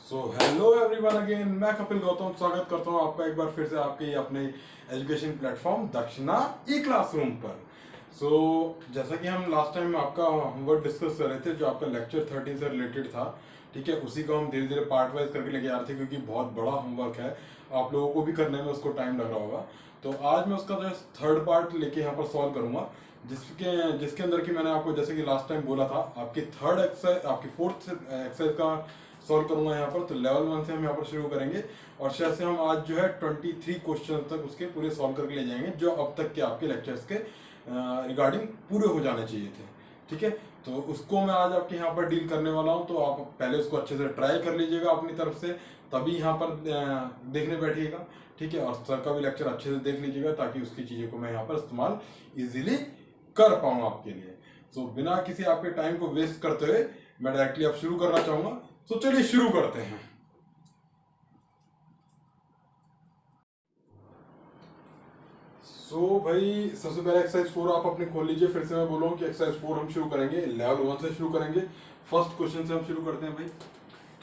So hello everyone again, मैं कपिल गौतम स्वागत करता हूं आपका एक बार फिर से आपके अपने एजुकेशन प्लेटफॉर्म दक्षिणा ई क्लासरूम पर। जैसा कि हम लास्ट टाइम आपका होमवर्क डिस्कस कर रहे थे जो आपका लेक्चर 13 से रिलेटेड था, ठीक है, उसी को हम धीरे धीरे पार्ट वाइज करके लेके आ रहे थे क्योंकि बहुत बड़ा होमवर्क है, आप लोगों को भी करने में उसको टाइम लग रहा होगा। तो आज मैं उसका जो थर्ड पार्ट लेके यहाँ पर सॉल्व करूंगा, जिसके अंदर की मैंने आपको जैसे कि लास्ट टाइम बोला था आपकी थर्ड एक्सरसाइज आपकी फोर्थ एक्सरसाइज का सॉल्व करूंगा यहाँ पर। तो लेवल 1 से हम यहाँ पर शुरू करेंगे और शायद से हम आज जो है 23 क्वेश्चन तक उसके पूरे सॉल्व करके ले जाएंगे जो अब तक के आपके लेक्चर्स के रिगार्डिंग पूरे हो जाने चाहिए थे, ठीक है। तो उसको मैं आज आपके यहाँ पर डील करने वाला हूँ, तो आप पहले उसको अच्छे से ट्राई कर लीजिएगा अपनी तरफ से, तभी यहाँ पर देखने बैठिएगा, ठीक है। और सर का भी लेक्चर अच्छे से देख लीजिएगा ताकि उसकी चीज़ों को मैं यहाँ पर इस्तेमाल इजीली कर पाऊँ आपके लिए। तो बिना किसी आपके टाइम को वेस्ट करते हुए मैं डायरेक्टली अब शुरू करना चाहूँगा। तो चलिए शुरू करते हैं। भाई सबसे पहले एक्सरसाइज 4 आप अपने खोल लीजिए। फिर से मैं बोल रहा हूँ कि एक्सरसाइज 4 हम शुरू करेंगे, लेवल 1 से शुरू करेंगे। फर्स्ट क्वेश्चन से हम शुरू करते हैं भाई,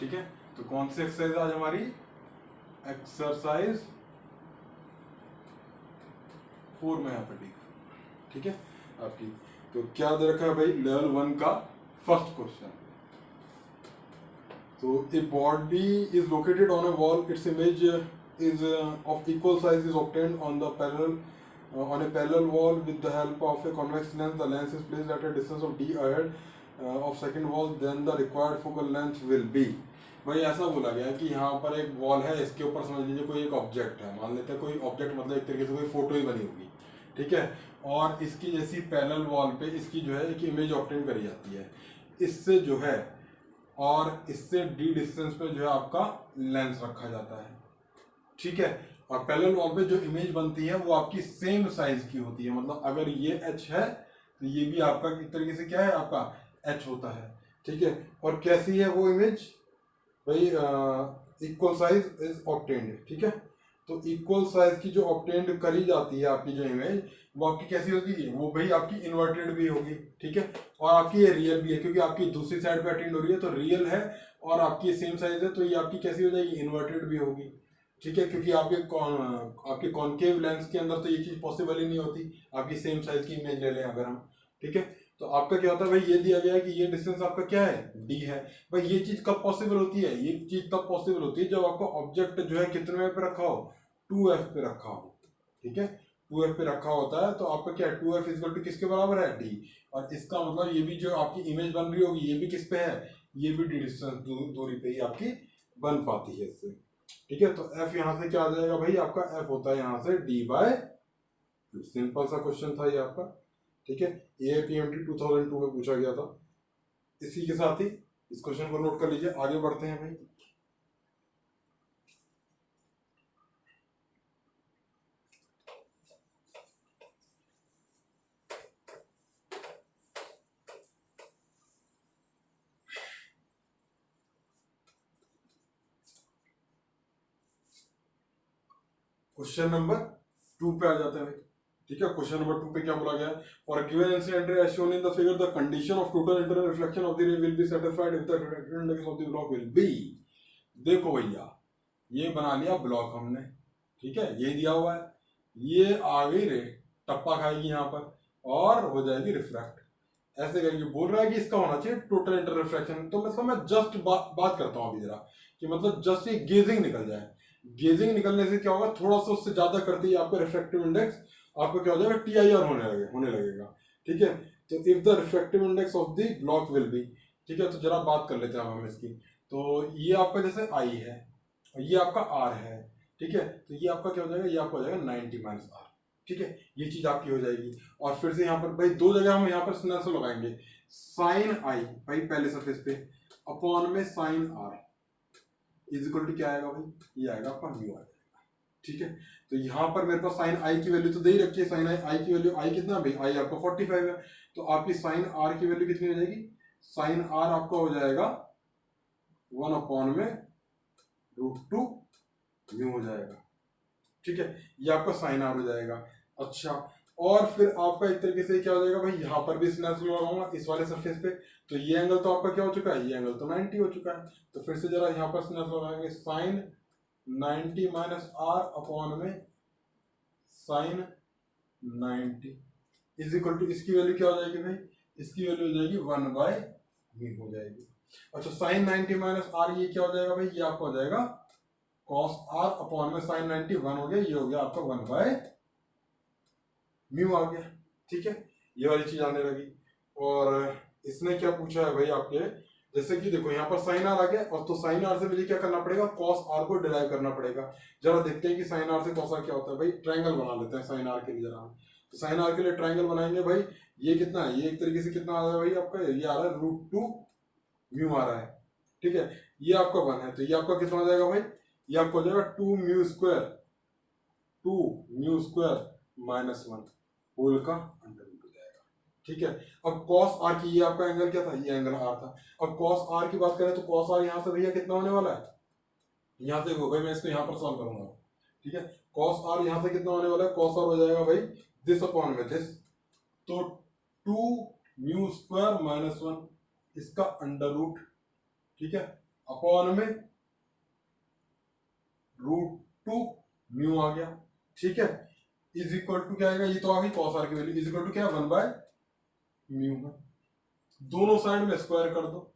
ठीक है। तो कौन सी एक्सरसाइज आज हमारी? एक्सरसाइज 4 में यहाँ पर ठीक है आपकी। तो क्या दे रखा है भाई? लेवल 1 का first question. So a body is located on a wall. Its image is of equal size is obtained on the on a parallel wall with the help of a convex lens. The lens is placed at a distance of d ahead of second wall. Then the required focal length will be. भाई ऐसा बोला गया है कि यहाँ पर एक wall है, इसके ऊपर समझ लीजिए कोई एक ऑब्जेक्ट है, मान लेते हैं कोई ऑब्जेक्ट, मतलब एक तरीके से कोई फोटो ही बनी होगी, ठीक है। और इसकी जैसी पैरेलल वॉल पे इसकी जो है एक इमेज ऑब्टेन करी जाती है, इससे जो है और इससे डी डिस्टेंस पे जो है आपका लेंस रखा जाता है, ठीक है। और पैरेलल वॉल पे जो इमेज बनती है वो आपकी सेम साइज की होती है, मतलब अगर ये h है तो ये भी आपका एक तरीके से क्या है, आपका h होता है, ठीक है। और कैसी है वो इमेज भाई? इक्वल साइज इज ऑब्टेन्ड, ठीक है। तो इक्वल साइज की जो ऑब्टेन्ड करी जाती है आपकी जो इमेज, वो आपकी कैसी होगी? वो भाई आपकी इन्वर्टेड भी होगी, ठीक है। और आपकी ये रियल भी है क्योंकि आपकी दूसरी साइड पे अटेंड हो रही है, तो रियल है और आपकी सेम साइज है, तो ये आपकी कैसी हो जाएगी? इन्वर्टेड भी होगी, ठीक है। क्योंकि आपके कॉन्केव लेंस के अंदर तो ये चीज पॉसिबल ही नहीं होती, आपकी सेम साइज की इमेज ले लें अगर हम, ठीक है। तो आपका क्या होता है भाई? ये दिया गया है कि ये डिस्टेंस आपका क्या है? d है। भाई ये चीज कब पॉसिबल होती है? ये चीज तब पॉसिबल होती है जब आपका ऑब्जेक्ट जो है कितने पे रखा हो? 2f पे रखा हो, ठीक है। 2f पे रखा होता है तो आपका क्या है? 2f इक्वल टू किसके बराबर है? d। और इसका मतलब ये भी जो आपकी इमेज बन रही होगी ये भी किस पे है? ये भी d डिस्टेंस दूरी पे ही आपकी बन पाती है इससे, ठीक है। तो f यहाँ से क्या आ जाएगा भाई? आपका f होता है यहाँ से d बाय, सिंपल सा क्वेश्चन था ये आपका, ठीक है। APMT 2002 में पूछा गया था। इसी के साथ ही इस क्वेश्चन को नोट कर लीजिए, आगे बढ़ते हैं भाई। क्वेश्चन नंबर 2 पे आ जाते हैं भाई, ठीक है। क्वेश्चन नंबर 2 पे क्या बोला गया है? For given incident ray as shown in the figure the condition of total internal reflection of the ray will be satisfied if the refractive index of the block will be. देखो भैया, ये बना लिया ब्लॉक हमने, ठीक है, ये दिया हुआ है, ये आ गई रे, टप्पा खाएगी यहाँ पर और हो जाएगी रिफ्रैक्ट, ऐसे करके बोल रहा है कि इसका होना चाहिए टोटल इंटर रिफ्लेक्शन। तो मतलब मैं जस्ट बात करता हूँ अभी जरा कि मतलब जस्ट ये गेजिंग निकल जाए। गेजिंग निकलने से क्या होगा? थोड़ा सा उससे ज्यादा करते ही आपका रिफ्रैक्टिव इंडेक्स आपका क्या हो जाएगा? TIR होने लगेगा, ठीक है। तो if the refractive index of the block will B, ठीक है। तो जरा बात कर लेते हैं हम इसकी। तो ये आपका जैसे I है और ये आपका R है, ठीक है। तो ये आपका क्या हो जाएगा? ये आपका हो जाएगा 90 माइनस R, ठीक है। ये चीज आपकी हो जाएगी। और फिर से यहाँ पर भाई दो जगह हम यहाँ पर सिनेरियो लगाएंगे, साइन I भाई पहले सरफेस पे अपॉन में sine R is equal to क्या आएगा भाई? ये आएगा आपका म्यू आ जाएगा, ठीक है। तो यहाँ पर मेरे पास साइन I की वैल्यू तो दे ही रखी है, साइन I की वैल्यू I कितना भाई? I आपका 45 है, तो आपकी साइन R की वैल्यू कितनी हो जाएगी? साइन R आपका हो जाएगा 1 अपॉन में √2 म्यू हो जाएगा, ठीक है। ये आपका साइन R हो जाएगा। अच्छा, और फिर आपका एक तरीके से क्या हो जाएगा भाई, यहाँ पर भी स्नेल्स लॉ लगाऊंगा इस वाले सरफेस पे, तो ये एंगल तो आपका क्या हो चुका है, ये एंगल तो 90 हो चुका है। तो फिर से जरा यहाँ पर स्नेल्स लॉ लगाएंगे, साइन 90 माइनस आर अपॉन में साइन 90 इज इक्वल टू, इसकी वैल्यू क्या हो जाएगी भाई, इसकी वैल्यू हो जाएगी 1/v हो जाएगी। अच्छा साइन 90 माइनस आर ये क्या हो जाएगा भाई, ये आपका हो जाएगा cos r अपॉन में साइन 90 1 हो गया, ये हो गया आपका 1/म्यू आ गया। ठीक है, ये वाली चीज आने लगी। और इसने क्या पूछा है भाई आपके, जैसे कि देखो यहाँ पर साइन आर आ गया, और तो साइन आर से मुझे क्या करना पड़ेगा, cos r को डिराइव करना पड़ेगा। जरा देखते हैं कि साइन आर से cos r क्या होता है भाई, ट्रायंगल बना लेते हैं साइन आर के लिए जरा। तो साइन आर के लिए ट्रायंगल बनाएंगे भाई, ये कितना है, ये एक तरीके से कितना आ रहा है भाई आपका, ये आ रहा है √2 म्यू आ रहा है। ठीक है, ये आपका 1 है, तो ये आपका कितना हो जाएगा भाई, ये आपको हो जाएगा 2 म्यू स्क्वायर माइनस 1 होल का अंडर रूट हो जाएगा। ठीक है, अब cos r की, ये आपका एंगल क्या था, ये एंगल r था। अब cos r की बात करें तो cos r यहाँ से भैया कितना होने वाला है, यहाँ से भाई मैं इसको यहाँ पर सॉल्व करूंगा। ठीक है, cos r यहाँ से कितना होने वाला है, cos r हो जाएगा भाई दिस अपॉन में दिस, तो 2 म्यू स्क्वायर माइनस 1 इसका अंडर रूट। ठीक है, अपॉन में √2 म्यू आ गया। ठीक है, इज इक्वल टू क्या आएगा, ये तो आ गई cos r की वैल्यू, इज इक्वल टू क्या 1/म्यू है। दोनों साइड में स्क्वायर कर दो,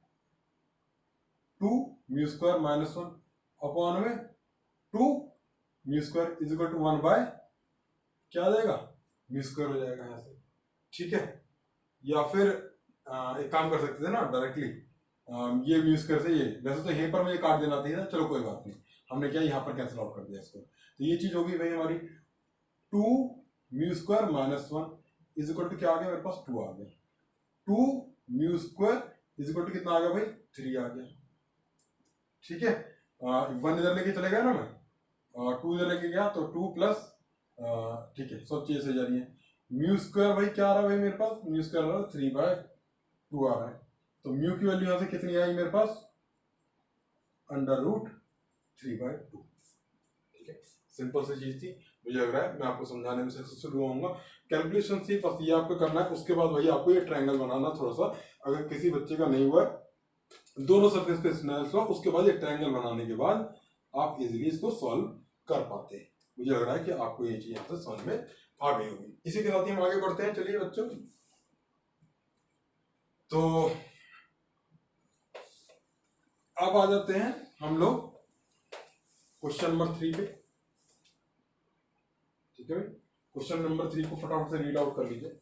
2 म्यू स्क्वायर माइनस 1 अपॉन में 2 mu square is equal to 1/ क्या आ जाएगा, म्यू स्क्वायर हो जाएगा यहाँ से। ठीक है, या फिर एक काम कर सकते थे ना डायरेक्टली, ये म्यू स्क्वायर से ये, वैसे तो यहीं पर मुझे काट देना था, चलो कोई बात नहीं, हमने क्या यहाँ पर कैंसिल आउट कर दिया इसको। तो ये चीज होगी भाई हमारी 2 mu square minus 1 is equal to क्या आ गया मेरे पास, 2 आ गया। 2 mu square is equal to कितना आ गया भाई, 3 आ गया। ठीक है, 1 इधर लेके चले गया ना मैं, 2 इधर लेके गया तो 2 प्लस, ठीक है सब चीजें सही जा रही है। म्यू स्क्वायर भाई क्या आ रहा है भाई मेरे पास, म्यू स्क्वायर आ रहा है 3/2 आ रहा है। तो म्यू की वैल्यू यहां से कितनी आई मेरे पास, अंडर रूट 3/2। ठीक है, सिंपल सी चीज थी, मुझे लग रहा है मैं आपको समझाने में सक्सेसफुल हुआ। कैलकुलेशन से बस ये आपको करना है, उसके बाद भाई आपको ये ट्रायंगल बनाना थोड़ा सा, अगर किसी बच्चे का नहीं हुआ दोनों सरफेस पे स्नेल्स लॉ, उसके बाद ये ट्रायंगल बनाने के बाद आप इजीली इसको सॉल्व कर पाते हैं। मुझे लग रहा है कि आपको ये चीज यहाँ से समझ में आ गई होगी। इसी के साथ ही हम आगे बढ़ते हैं, चलिए बच्चों। तो अब आ जाते हैं हम लोग क्वेश्चन नंबर 3 पे। ठीक है, क्वेश्चन नंबर 3 को फटाफट से रीड आउट कर लीजिए।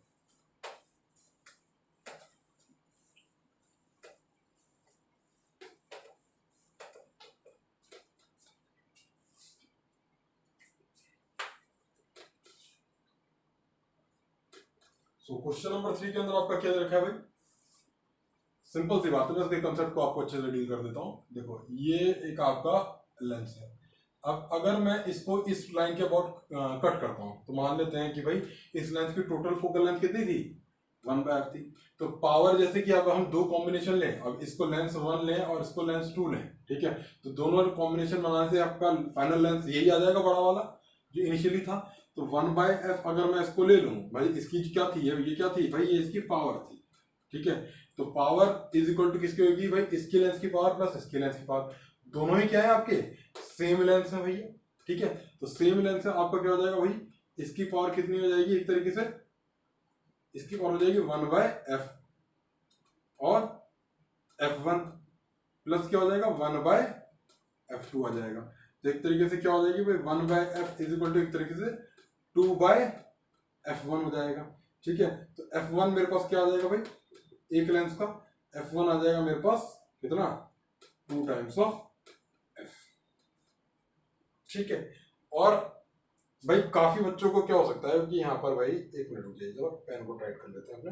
सो क्वेश्चन नंबर 3 के अंदर आपका क्या रखा है भाई, सिंपल सी बात है, मैं इसके कंसेप्ट को आपको अच्छे से डील कर देता हूँ। देखो ये एक आपका लेंस है, अब अगर मैं इसको इस लाइन के अबाउट कट करता हूँ, तो मान लेते हैं कि भाई इस लेंस की टोटल फोकल लेंथ कितनी थी, 1/f थी। तो पावर जैसे कि अब हम दो कॉम्बिनेशन लें, अब इसको लेंस 1 लें और इसको लेंस 2 लें, ठीक है, तो दोनों कॉम्बिनेशन बनाने से आपका फाइनल लेंस यही आ जाएगा बड़ा वाला जो इनिशियली था। तो 1/f अगर मैं इसको ले लूँ भाई, इसकी क्या थी, ये क्या थी भाई, ये इसकी पावर थी। ठीक है, तो पावर इज इक्वल टू किसकी होगी भाई, इसकी लेंस की पावर प्लस इसकी लेंस की पावर, दोनों ही क्या है आपके सेम लेंस है भैया। ठीक है, तो सेम लेंस है, आपका क्या हो जाएगा भाई, इसकी पावर कितनी हो जाएगी, एक तरीके से इसकी पावर हो जाएगी 1/f और f1 प्लस क्या हो जाएगा 1/f2 आ जाएगा। तो एक तरीके से क्या हो जाएगी भाई 1/f इज इक्वल टू एक तरीके से 2/f1 हो जाएगा। ठीक है, तो f1 मेरे पास क्या आ जाएगा भाई, एक लेंस का f1 आ जाएगा मेरे पास कितना, 2 टाइम्स ऑफ f। ठीक है, और भाई काफी बच्चों को क्या हो सकता है कि यहाँ पर भाई, एक मिनट रुक जाइए जरा, पेन को टाइट कर लेते हैं अपने।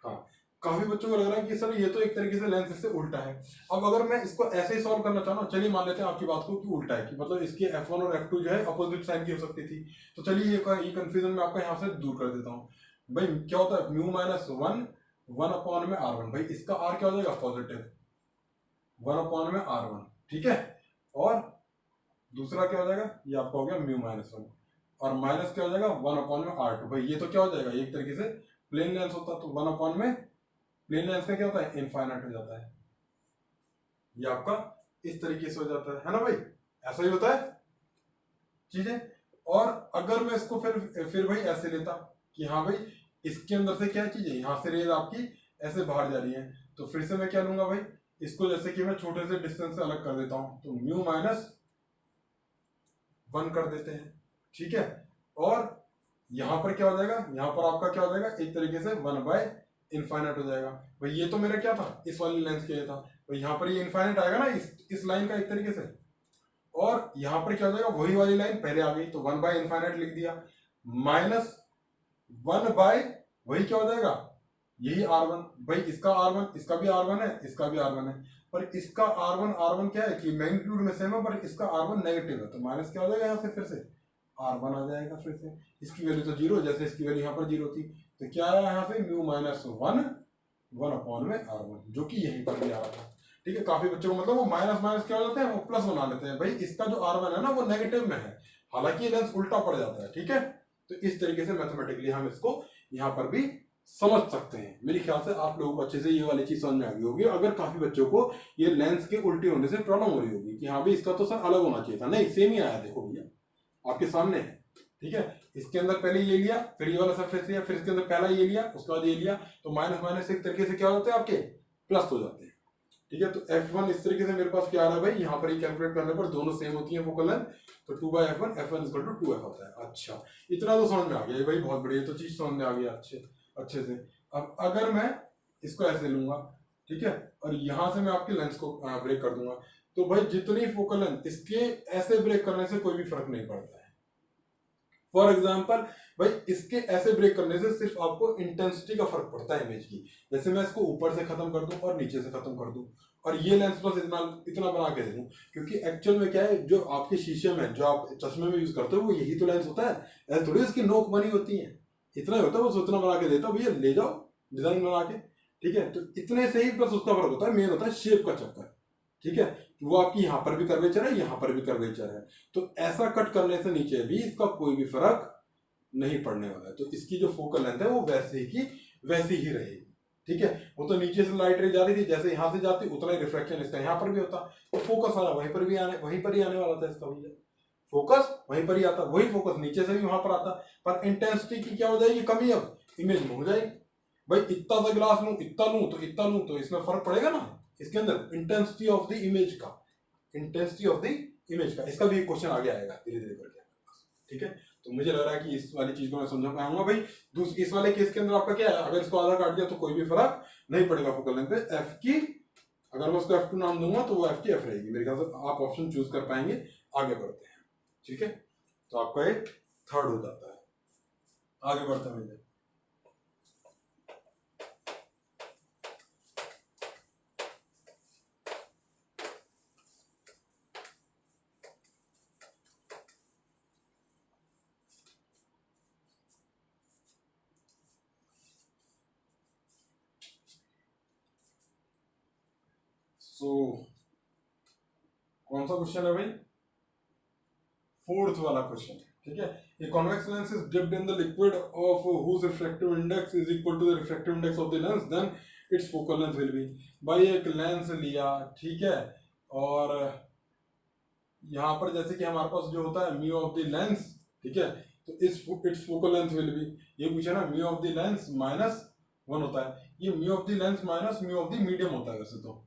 हाँ, काफी बच्चों को लग रहा है कि सर ये तो एक तरीके से लेंस इससे उल्टा है। अब अगर मैं इसको ऐसे ही सॉल्व करना चाहूँ, चलिए मान लेते हैं आपकी बात को कि उल्टा है, कि मतलब इसकी f1 और f2 जो है अपोजिट साइन की हो सकती थी। तो चलिए ये कंफ्यूजन मैं आपका यहाँ से दूर कर देता हूँ। भाई क्या होता है म्यू माइनस 1/r1, भाई इसका r क्या हो जाएगा पॉजिटिव 1/r1। ठीक है, और दूसरा क्या हो जाएगा, ये आपका हो गया म्यू माइनस 1, और माइनस क्या हो जाएगा 1/r2। भाई ये तो क्या हो जाएगा, एक तरीके से प्लेन लेंस होता तो 1 में प्लेन लेंस का क्या होता है, इनफाइनाइट हो जाता है। ये आपका इस तरीके से हो जाता है ना भाई, ऐसा ही होता है चीजें। और अगर मैं इसको फिर भाई ऐसे लेता कि हाँ भाई इसके अंदर से क्या चीज है, यहाँ से रेज आपकी ऐसे बाहर जा रही है, तो फिर से मैं क्या लूंगा भाई, इसको जैसे कि मैं छोटे से डिस्टेंस से अलग कर देता हूं, तो म्यू माइनस 1 कर देते हैं, ठीक है। और यहां पर क्या हो जाएगा, यहां पर आपका क्या हो जाएगा, एक तरीके से 1/इनफाइनाइट हो जाएगा। भाई ये तो मेरा क्या था, इस वाली लेंस के लिए था, तो यहाँ पर ये इनफाइनाइट आएगा ना इस लाइन का एक तरीके से। और यहां पर क्या हो जाएगा, वही वाली लाइन पहले आ गई, तो 1/इनफाइनाइट लिख दिया, माइनस 1/ वही क्या हो जाएगा, यही R1। भाई इसका R1, इसका भी R1 है, इसका भी R1 है, पर इसका R1 क्या है कि मैग्नीट्यूड में सेम है, पर इसका R1 नेगेटिव है, तो माइनस क्या हो जाएगा, यहाँ से फिर से R1 आ जाएगा फिर से। इसकी वैल्यू तो 0, जैसे इसकी वैल्यू यहाँ पर 0 थी, तो क्या आया यहाँ पे म्यू माइनस 1/R1, जो कि यहीं पर भी आ रहा था, ठीक है। काफी बच्चों को मतलब वो माइनस माइनस क्या हो जाते हैं, वो प्लस बना लेते हैं। भाई इसका जो R1 है ना वो नेगेटिव में है, हालांकि ये लेंस उल्टा पड़ जाता है, ठीक है। तो इस तरीके से मैथमेटिकली हम इसको यहाँ पर भी समझ सकते हैं। मेरे ख्याल से आप लोगों को अच्छे से ये वाली चीज समझ में आ गई होगी। अगर काफी बच्चों को ये लेंस के उल्टे होने से प्रॉब्लम हो रही होगी कि हाँ भाई इसका तो सर अलग होना चाहिए था, नहीं सेम ही आया, देखो भैया आपके सामने है, ठीक है। इसके अंदर पहले ये लिया, फिर ये वाला सरफेस लिया, फिर इसके अंदर पहला ये लिया, उसके बाद ये लिया, तो माइनस माइनस एक तरीके से क्या होते हैं आपके प्लस हो जाते हैं, ठीक है। तो F1 इस तरीके से मेरे पास क्या आ रहा है भाई, यहाँ पर ही कैलकुलेट करने पर दोनों सेम होती है फोकल लेंथ, तो 2/F1, F1 = 2F होता है। अच्छा इतना तो समझ में आ गया भाई, बहुत बढ़िया, तो चीज समझ में आ गया अच्छे से। अब अगर मैं इसको ऐसे लूंगा, ठीक है, और यहां से मैं आपके लेंस को ब्रेक कर दूंगा, तो भाई जितनी फोकल लेंथ इसके ऐसे ब्रेक करने से कोई भी फर्क नहीं पड़ता है। फॉर एग्जाम्पल भाई इसके ऐसे ब्रेक करने से सिर्फ आपको इंटेंसिटी का फर्क पड़ता है इमेज की। जैसे मैं इसको ऊपर से खत्म कर दूं और नीचे से खत्म कर दूं, और ये लेंस बस इतना बना के दे दूं, क्योंकि एक्चुअल में क्या है, जो आपके शीशे में जो आप चश्मे में यूज करते हो वो यही तो लेंस होता है, ऐसे थोड़ी इसकी नोक बनी होती है, इतना ही होता है, बस उतना बना के देता हूं, भैया ले जाओ डिजाइन बना के, ठीक है। तो इतने से ही बस उसका फर्क होता है, मेन होता है शेप का चक्कर, ठीक है। वो आपकी यहाँ पर भी कर्वेचर है, यहाँ पर भी कर्वेचर है, तो ऐसा कट करने से नीचे भी इसका कोई भी फर्क नहीं पड़ने वाला है। तो इसकी जो फोकल लेंथ है वो वैसे ही रहेगी, ठीक है। वो तो नीचे से लाइट रे जा रही थी, जैसे यहाँ से जाती उतना ही रिफ्लेक्शन इसका यहाँ पर भी होता, तो फोकस आना वहीं पर ही आने वाला था इसका, भैया फोकस वहीं पर ही आता, वही फोकस नीचे से भी वहां पर आता, पर इंटेंसिटी की क्या हो जाएगी कमी, अब इमेज में हो जाएगी। भाई इतना सा गिलास लूं, इतना लूं तो इसमें फर्क पड़ेगा ना इसके अंदर, इंटेंसिटी ऑफ द इमेज का, इसका भी एक क्वेश्चन आगे आएगा धीरे धीरे करके, ठीक है। तो मुझे लग रहा है कि इस वाली चीज को मैं समझा पाऊंगा भाई। इस वाले केस के अंदर आपका क्या है, अगर इसको आधा काट दिया तो कोई भी फर्क नहीं पड़ेगा फोकल लेंथ पे। एफ की अगर मैं उसको F2 नाम दूंगा तो वो F की F रहेगी, मेरे ख्याल से आप ऑप्शन चूज कर पाएंगे। आगे बढ़ते हैं, ठीक है, तो आपका एक थर्ड हो जाता है। आगे बढ़ते हैं। सो कौन सा क्वेश्चन है भाई, फोर्थ वाला क्वेश्चन, ठीक है। A convex lens is dipped in the liquid of whose refractive index is equal to the refractive index of the lens, then its focal length will be। भाई एक लेंस लिया, ठीक है, और यहाँ पर जैसे कि हमारे पास जो होता है म्यू ऑफ द लेंस, ठीक है, तो it's focal length will be, ये पूछा ना, म्यू ऑफ द लेंस -1 होता है, ये mu of the lens minus mu of the medium होता है वैसे तो,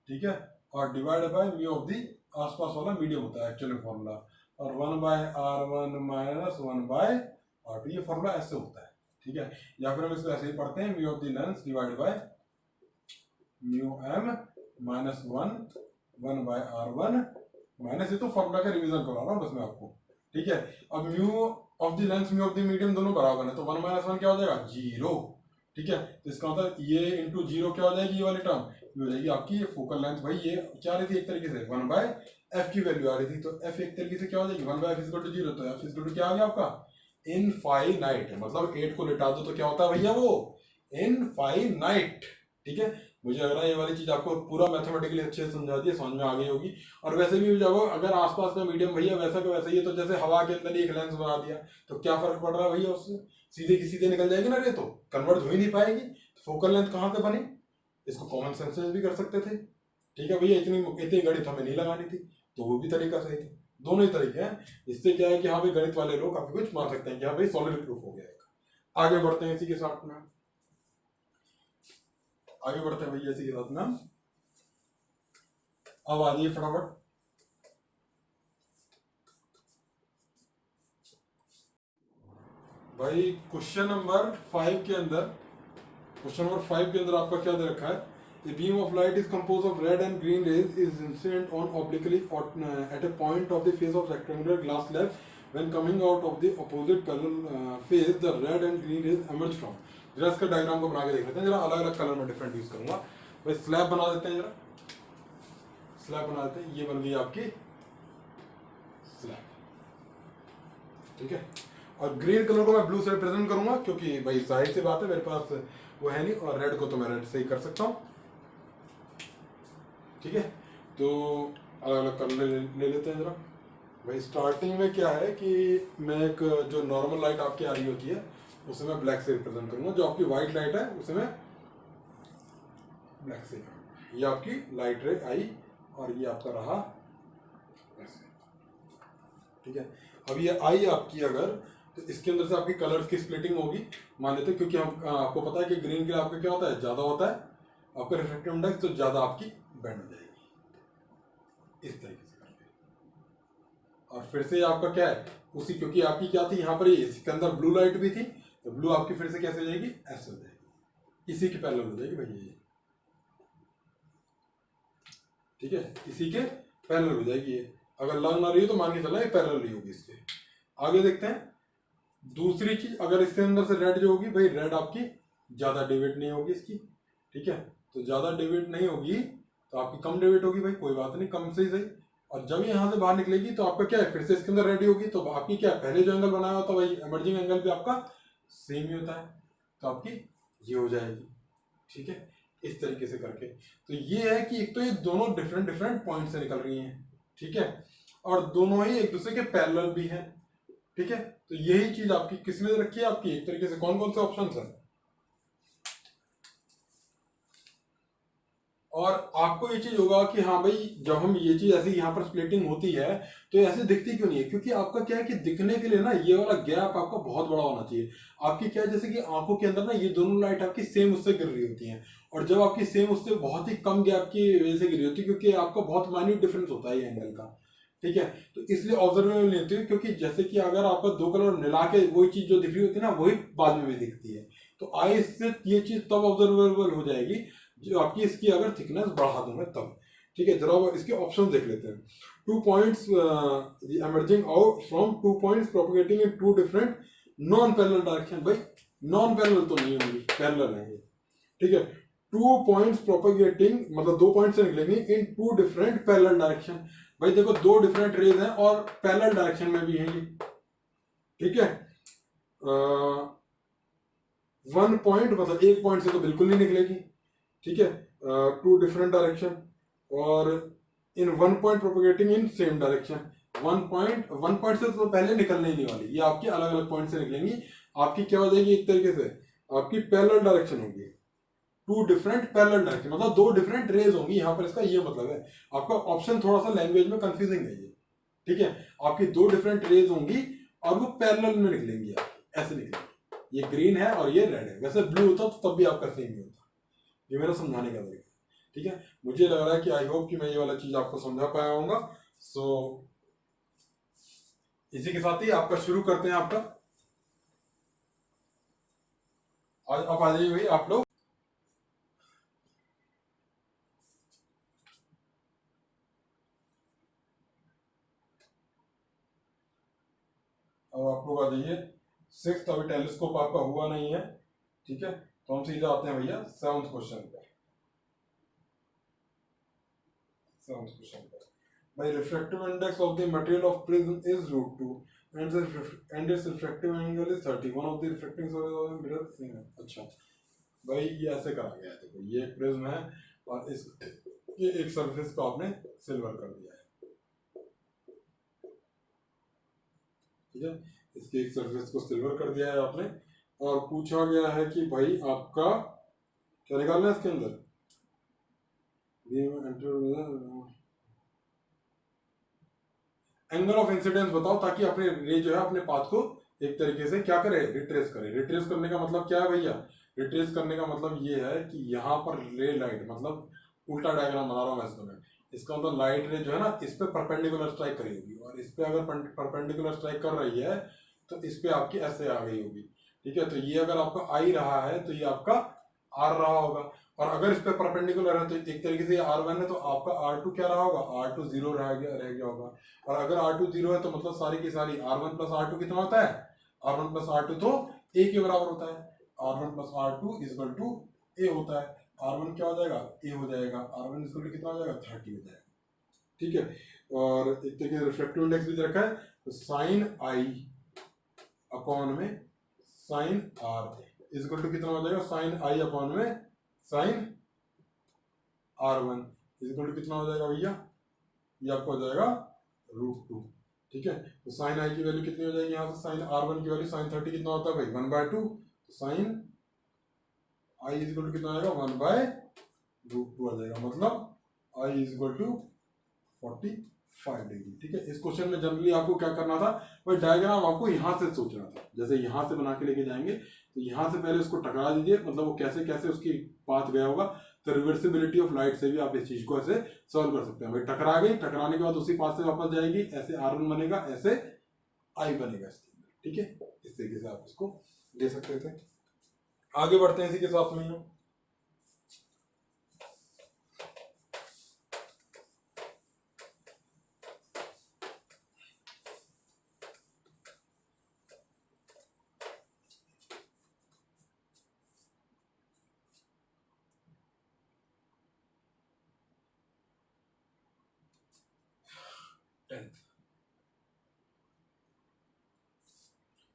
ठीक है, और divide by mu of the आसपास वाला मीडियम होता है एक्चुअली फॉर्मूला, और 1/r1 माइनस 1/r2, ये फॉर्मूला ऐसे होता है, ठीक है। या फिर हम इसको ऐसे ही पढ़ते हैं, mu of the lens divide by mu m minus 1/r1 minus, ये तो फॉर्मूला का रिवीजन करा रहा हूँ बस मैं आपको, ठीक है। अब mu of the lens mu of the medium दोनों बराबर है, तो 1 - 1 क्या हो जाएगा 0, ठीक है। तो इसका मतलब ये इंटू 0 क्या हो जाएगी, ये वाली टर्म ये हो जाएगी आपकी ये फोकल लेंथ। भाई ये क्या आ रही थी एक तरीके से 1/f की वैल्यू आ रही थी, तो f एक तरीके से क्या हो जाएगी 1/f = 0, तो f = क्या आ गया आपका इनफाइनाइट, मतलब 8 को लिटा दो तो क्या होता है भैया वो इनफाइनाइट, ठीक है। मुझे लग रहा है ये वाली चीज आपको पूरा मैथमेटिकली अच्छे से समझा दी है, समझ में आ गई होगी। और वैसे भी जब अगर आसपास का मीडियम भैया वैसा का वैसा ही है, तो जैसे हवा के अंदर ही एक लेंस बना दिया तो क्या फर्क पड़ रहा है भैया, उससे सीधे की सीधे निकल जाएगी ना रे, तो कन्वर्ट हो ही नहीं पाएगी, तो फोकल लेंथ कहाँ से बनी? इसको कॉमन सेंस से भी कर सकते थे। ठीक है भैया, इतनी इतनी गणित हमें नहीं लगानी थी, तो वो भी तरीका सही था। दोनों ही तरीके हैं। इससे क्या है कि हाँ भाई गणित वाले लोग काफी कुछ मान सकते हैं कि हाँ भाई सॉलिड प्रूफ हो गया है। आगे बढ़ते हैं इसी के साथ में, आगे बढ़ते हैं भैया इसी के साथ में। अब आ जाइए फटाफट। भाई क्वेश्चन नंबर 5 के अंदर, क्वेश्चन नंबर 5 के अंदर आपका क्या दे रखा है? A beam of light is composed of red and green rays is incident on obliquely at a point of the face of rectangular glass slab. When coming out of the opposite color face, the red and green rays emerge from. जरा इसका diagram को बना के देख लेते हैं, जरा अलग अलग कलर में डिफरेंट यूज करूंगा। भाई स्लैब बना देते हैं, जरा स्लैब बना देते हैं। ये बन गई आपकी स्लैब, ठीक है। और ग्रीन कलर को मैं ब्लू से रिप्रेजेंट करूंगा, क्योंकि भाई जाहिर सी बात है मेरे पास वो है नहीं, और रेड को तो मैं रेड से ही कर सकता हूँ, ठीक है। तो अलग अलग कलर ले लेते हैं जरा। भाई स्टार्टिंग में क्या है कि मैं एक जो नॉर्मल लाइट आपकी आ रही होती है उसे मैं ब्लैक से रिप्रेजेंट करूंगा, जो आपकी व्हाइट लाइट है उसे मैं ब्लैक से करूंगा। ये आपकी लाइट रे आई और ये आपका रहा ऐसे, ठीक है। अब ये आई आपकी अगर, तो इसके अंदर से आपकी कलर्स की स्प्लिटिंग होगी, मान लेते हैं, क्योंकि हम आपको पता है कि ग्रीन के लिए आपका क्या होता है, ज़्यादा होता है आपका रिफ्रैक्टिव इंडेक्स, तो ज़्यादा आपकी बैंड हो जाएगी इस तरीके से करके। और फिर से आपका क्या है उसी, क्योंकि आपकी क्या थी यहाँ पर, इसके अंदर ब्लू लाइट भी थी, तो ब्लू आपकी फिर से कैसे हो जाएगी, ऐसे हो जाएगी, इसी के पैरेलल हो जाएगी भैया ये, ठीक है, इसी के पैरेलल हो जाएगी ये। अगर लग ना रही हो तो मान के चलना ये पैरेलल ही होगी इसके। आगे देखते हैं दूसरी चीज, अगर इसके अंदर से रेड जो होगी भाई, रेड आपकी ज्यादा डेविएट नहीं होगी इसकी, ठीक है। तो ज्यादा डेविएट नहीं होगी तो आपकी कम डेविएट होगी भाई, कोई बात नहीं, कम से ही सही। और जब ये यहाँ से बाहर निकलेगी तो आपका क्या है, फिर से इसके अंदर रेड होगी, तो आपकी क्या है, पहले जो एंगल बनाया होता है भाई एमर्जिंग एंगल भी आपका सेम ही होता है, तो आपकी ये हो जाएगी, ठीक है, इस तरीके से करके। तो ये है कि एक तो ये दोनों डिफरेंट डिफरेंट पॉइंट से निकल रही हैं, ठीक है, और दोनों ही एक दूसरे के पैरेलल भी हैं, ठीक है। तो यही चीज आपकी किसमें रखी है, आपकी एक तरीके से कौन कौन से ऑप्शन है। और आपको ये चीज होगा कि हाँ भाई जब हम ये चीज ऐसे यहाँ पर स्प्लिटिंग होती है तो ऐसे दिखती क्यों नहीं है, क्योंकि आपका क्या है कि दिखने के लिए ना ये वाला गैप आपका बहुत बड़ा होना चाहिए। आपकी क्या है, जैसे कि आंखों के अंदर ना ये दोनों लाइट आपकी सेम उससे गिर रही होती हैं, और जब आपकी सेम उससे बहुत ही कम गैप की वजह से गिरी होती है, क्योंकि आपका बहुत माइन्यूट डिफरेंस होता है ये एंगल का, ठीक है, तो इसलिए ऑब्जर्वेबल नहीं होती है। क्योंकि जैसे कि अगर आपका दो कलर मिला के वही चीज जो दिख रही होती है ना, वही बाद में भी दिखती है, तो आई से ये चीज तब ऑब्जर्वेबल हो जाएगी जो आपकी इसकी अगर थिकनेस बढ़ा दूं मैं तब, ठीक है। जरा इसके ऑप्शन देख लेते हैं। 2 points emerging out from 2 points propagating in 2 different non parallel direction. भाई नॉन पैरेलल तो नहीं होंगी, पैरेलल है ये, ठीक है। 2 पॉइंट्स प्रोपेगेटिंग मतलब 2 पॉइंट से निकलेंगे इन 2 डिफरेंट पैरेलल डायरेक्शन। भाई देखो 2 डिफरेंट रेज हैं और पैरेलल डायरेक्शन में भी हैं ये, ठीक है। 1 पॉइंट मतलब एक पॉइंट से तो बिल्कुल नहीं निकलेगी, ठीक है, 2 डिफरेंट डायरेक्शन, और इन 1 point propagating in same direction. 1 point से तो पहले निकलने ही नहीं वाली, ये आपकी अलग अलग पॉइंट से निकलेंगी। आपकी क्या हो जाएगी, एक तरीके से आपकी पैरेलल डायरेक्शन होगी, 2 डिफरेंट पैरेलल डायरेक्शन, मतलब 2 डिफरेंट रेज होंगी यहाँ पर, इसका ये मतलब है। आपका ऑप्शन थोड़ा सा लैंग्वेज में कंफ्यूजिंग है ये, ठीक है। आपकी 2 डिफरेंट रेज होंगी और वो पैरेलल में निकलेंगी, आपकी ऐसे निकलेंगी। ये ग्रीन है और ये रेड है, वैसे ब्लू होता तो तब भी आपका सेम ही होता। ये मेरा समझाने का तरीका, ठीक है। मुझे लग रहा है कि आई होप कि मैं ये वाला चीज आपको समझा पाया होगा। सो इसी के साथ ही आपका शुरू करते हैं आपका। आज आप आ जाइए भाई आप लोग। अब आप लोग आ जाइए 6th, अभी टेलीस्कोप आपका हुआ नहीं है, ठीक है, तो हम सीधा आते हैं भैया 7th क्वेश्चन पे। 7th क्वेश्चन पे भाई, refractive index of the material of prism is √2 and its refractive angle is 30. One of the refracting sources of the mirror. अच्छा, भाई ये ऐसे करा गया है, देखो ये एक प्रिज्म है और इस ये एक सरफेस को आपने सिल्वर कर दिया है, ठीक है, इसके एक सरफेस को सिल्वर कर दिया है आपने, और पूछा गया है कि भाई आपका क्या निकालना है इसके अंदर, एंगल ऑफ इंसिडेंस बताओ, ताकि अपने रे जो है अपने पाथ को एक तरीके से क्या करे, रिट्रेस करे। रिट्रेस करने का मतलब क्या है भैया, रिट्रेस करने का मतलब ये है कि यहाँ पर रे लाइट, मतलब उल्टा डायग्राम बना रहा हूँ मैं इसको, मैं इसका मतलब लाइट रे जो है ना इस पे परपेंडिकुलर स्ट्राइक करेगी, और इस पे अगर परपेंडिकुलर स्ट्राइक कर रही है तो इस पे आपकी ऐसे आ गई होगी, ठीक है। तो ये अगर आपका आई रहा है तो ये आपका आर रहा होगा, और अगर इस पे परपेंडिकुलर है तो एक तरीके से ये R1 है, तो आपका R2 क्या रहा होगा, R2 जीरो रह गया होगा। और अगर R2 जीरो है तो मतलब सारी की सारी R1 प्लस R2 कितना होता है, R1 प्लस R2 तो A के बराबर होता है, R1 plus R2 is equal to A होता है। R1 क्या हो जाएगा, A हो जाएगा, R1 इजकल टू कितना हो जाएगा, 30 हो जाएगा, ठीक है। और एक तरीके से रिफ्रैक्टिव इंडेक्स भी रखा है, तो साइन I अपॉन में साइन R इजकल टू कितना हो जाएगा, साइन I अपॉन में साइन R1 इजकल टू कितना हो जाएगा भैया, ये आपको हो जाएगा √2, ठीक है। तो साइन I की वैल्यू कितनी हो जाएगी, यहाँ से साइन R1 की वैल्यू साइन 30 कितना होता है भाई, 1/2, तो साइन I इजकल टू कितना आएगा, 1/√2 आ जाएगा, मतलब I इजकल टू 45 डिग्री, ठीक है। इस क्वेश्चन में जनरली आपको क्या करना था भाई, डायग्राम आपको यहाँ से सोचना था, जैसे यहाँ से बना के लेके जाएंगे तो यहाँ से पहले उसको टकरा दीजिए, मतलब वो कैसे कैसे उसकी पाथ गया होगा, तो रिवर्सिबिलिटी ऑफ लाइट से भी आप इस चीज को ऐसे सॉल्व कर सकते हैं। भाई टकरा गई, टकराने के बाद उसी पाथ से वापस जाएगी, ऐसे R1 बनेगा, ऐसे I बनेगा इसके अंदर, ठीक है। इस तरीके से आप इसको दे सकते थे। आगे बढ़ते हैं इसी के साथ में हम।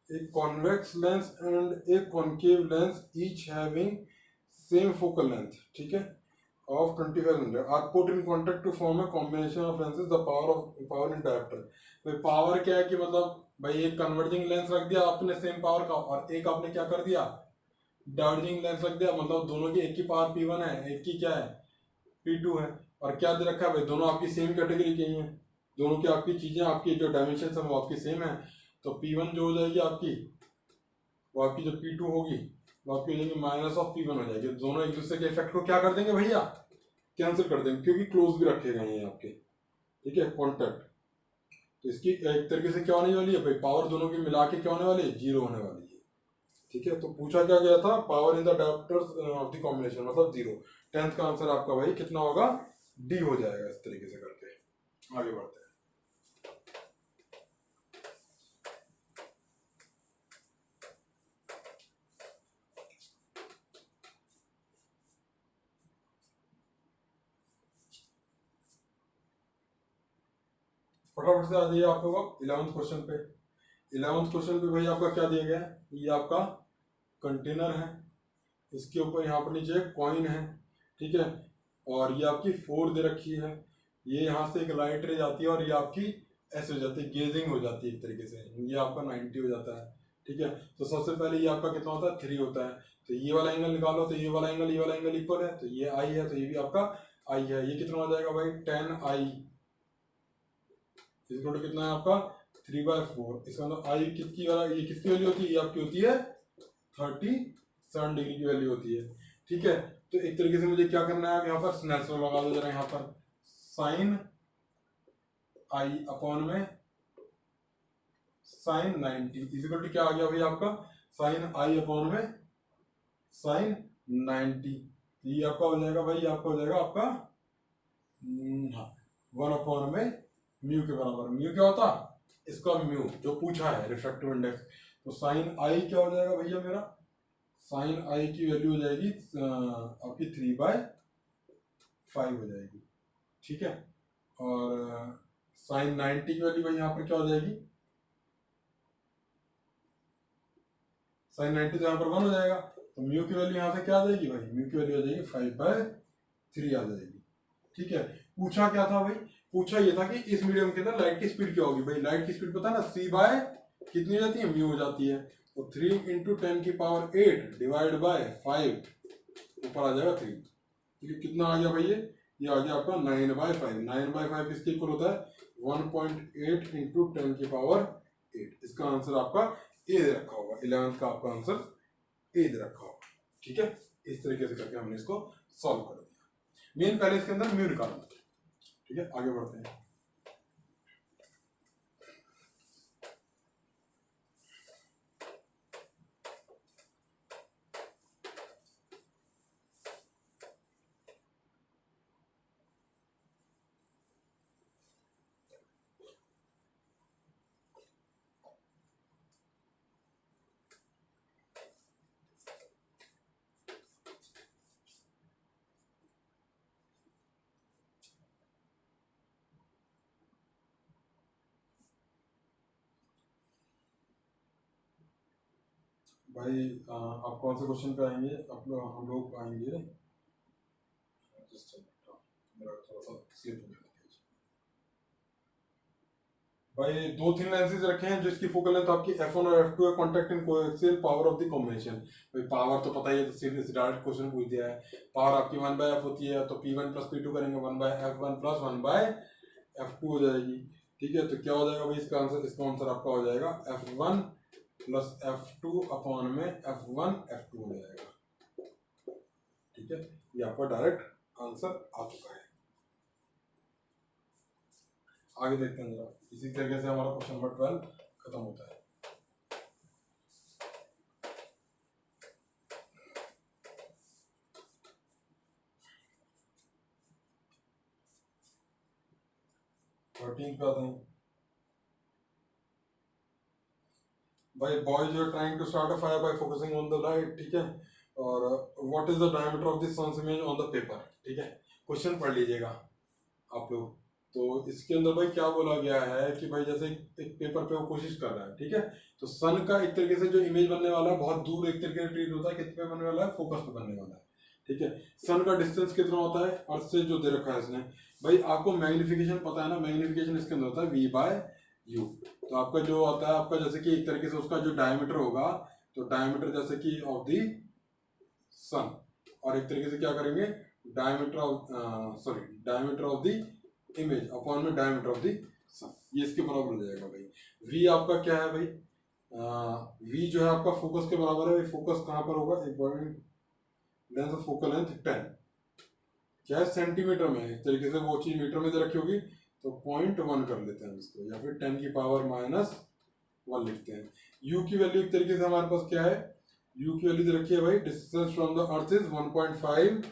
A convex lens and a concave lens each having same focal length, ठीक है, of 2500 are put in contact to form a combination of lenses, the power in diopter। भाई पावर क्या है कि मतलब भाई एक कन्वर्जिंग लेंस रख दिया आपने सेम पावर का, और एक आपने क्या कर दिया डाइवर्जिंग लेंस रख दिया, मतलब दोनों की एक की पावर P1 है, एक की क्या है P2 है, और क्या दे रखा है भाई, दोनों आपकी सेम कैटेगरी की हैं, दोनों की आपकी चीजें, आपकी जो डायमेंशन है वो आपकी सेम है, तो P1 जो हो जाएगी आपकी, वो आपकी जो P2 होगी वो आपकी हो जाएगी माइनस ऑफ P1 हो जाएगी। दोनों एक दूसरे के इफेक्ट को क्या कर देंगे भैया, कैंसिल कर देंगे, क्योंकि क्लोज भी रखे गए हैं आपके, ठीक है, कॉन्टैक्ट। तो इसकी एक तरीके से क्या होने वाली है भाई, पावर दोनों की मिला के क्या होने वाली है, 0 होने वाली है, ठीक है। तो पूछा क्या गया था, power in the dioptres of the combination मतलब 0। 10th का आंसर आपका भाई कितना होगा, D हो जाएगा। इस तरीके से करके आगे बढ़ते हैं। फटाफट से आ जाइए आप लोग 11th क्वेश्चन पे। 11th क्वेश्चन पे भाई आपका क्या दिया गया है, ये आपका कंटेनर है, इसके ऊपर यहाँ पर नीचे कॉइन है, ठीक है, और ये आपकी 4 दे रखी है, ये यहाँ से एक लाइट रे जाती है और ये आपकी ऐसे हो जाती है, गेजिंग हो जाती है एक तरीके से, ये आपका 90 हो जाता है, ठीक है। तो सबसे पहले ये आपका कितना होता है, 3 होता है, तो ये वाला एंगल निकालो, तो ये वाला एंगल इक्वल है, तो ये आई है, तो ये भी आपका आई है, ये कितना हो जाएगा भाई 10I इक्वल टू कितना है आपका 3/4। इसका मतलब आई किसकी वाला, ये किसकी वैल्यू होती है, ये आपकी होती है 37 डिग्री की वैल्यू होती है, ठीक है। तो एक तरीके से मुझे क्या करना है, यहाँ पर स्नेल्स लॉ लगा दो जरा, यहाँ पर साइन आई अपॉन में साइन 90 इक्वल टू क्या आ गया भाई आपका, साइन आई अपॉन में साइन 90, ये आपका हो जाएगा भाई, आपका हो जाएगा आपका हाँ 1 अपॉन में म्यू के बराबर। म्यू क्या होता, इसका म्यू जो पूछा है रिफ्रैक्टिव इंडेक्स, तो साइन आई क्या हो जाएगा भैया मेरा, साइन आई की वैल्यू हो जाएगी आपकी 3/5 हो जाएगी, ठीक है। और साइन 90 की वैल्यू भाई यहाँ पर क्या हो जाएगी, साइन 90 तो यहाँ पर 1 हो जाएगा, तो म्यू की वैल्यू यहाँ से क्या आ जाएगी भाई, म्यू की वैल्यू आ जाएगी 5/3 आ जाएगी। ठीक है, पूछा क्या था भाई, पूछा ये था कि इस मीडियम के अंदर लाइट की स्पीड क्या होगी। भाई लाइट की स्पीड पता है ना, c बाय कितनी हो जाती है, म्यू हो जाती है। तो 3 × 10⁸ डिवाइड बाय 5, ऊपर आ जाएगा 3। ठीक, कितना आ गया भाई, ये आ गया आपका 9/5। 9/5 किसके इक्वल होता है, 1.8 × 10⁸8। इसका आंसर आपका ए दे रखा होगा, 11th का आपका आंसर ए दे रखा होगा। ठीक है, इस तरीके से करके हमने इसको सॉल्व कर दिया। मेन पहले इसके अंदर म्यू निकालना। ठीक है, आगे बढ़ते हैं। भाई आप कौन से क्वेश्चन पे आएंगे, हम लोग आएंगे, मेरा थोड़ा सा स्लिप हो गया। भाई 2-3 लेंसेज रखे हैं जिसकी फोकल लेंथ आपकी f1 और f2 है, contact in coaxial power of the combination. भाई पावर तो पता ही है, तो सीधे डायरेक्ट क्वेश्चन पूछ दिया है। पावर आपकी 1/f होती है, तो p1 + p2 करेंगे, 1/f1 + 1/f2 हो जाएगी। ठीक है, तो क्या हो जाएगा भाई इसका आंसर आपका हो जाएगा f1 + f2 अपॉन में f1 f2 हो जाएगा। ठीक है, ये आपका डायरेक्ट आंसर आ चुका है। आगे देखते हैं जरा, इसी तरीके से हमारा क्वेश्चन नंबर 12 खत्म होता है। थर्टीन पे आते हैं। भाई बॉय जो trying to start a fire by focusing on the light. ठीक है, और what is the diameter of the sun's image on the paper. ठीक है, क्वेश्चन पढ़ लीजिएगा आप लोग। तो इसके अंदर भाई क्या बोला गया है कि भाई जैसे एक पेपर पे वो कोशिश कर रहा है। ठीक है, तो सन का एक तरीके से जो इमेज बनने वाला है बहुत दूर एक तरीके से ट्रीट होता है, कितने पे बनने वाला है, फोकस पे बनने वाला है। ठीक है, सन का डिस्टेंस कितना होता है अर्थ से, जो दे रखा है इसने। भाई आपको मैग्निफिकेशन पता है ना, मैग्निफिकेशन इसके अंदर होता है v/u। तो आपका जो आता है आपका जैसे कि एक तरीके से उसका जो डायमीटर होगा, तो डायमीटर जैसे कि ऑफ दी सन, और एक तरीके से क्या करेंगे, diameter of the image upon में डायमीटर ऑफ दी सन, ये इसके बराबर हो जाएगा। भाई v आपका क्या है भाई, v जो है आपका फोकस के बराबर है। फोकस कहाँ पर होगा, एक point length of focal length 10 क्या है सेंटीमीटर में, एक तरीके से वो चीज मीटर में दे रखी होगी, तो 0.1 कर लेते हैं इसको, या फिर 10⁻⁻1 लिखते हैं। u की वैल्यू एक तरीके से हमारे पास क्या है, u की वैल्यू दे रखी है भाई, distance from the earth is 1.5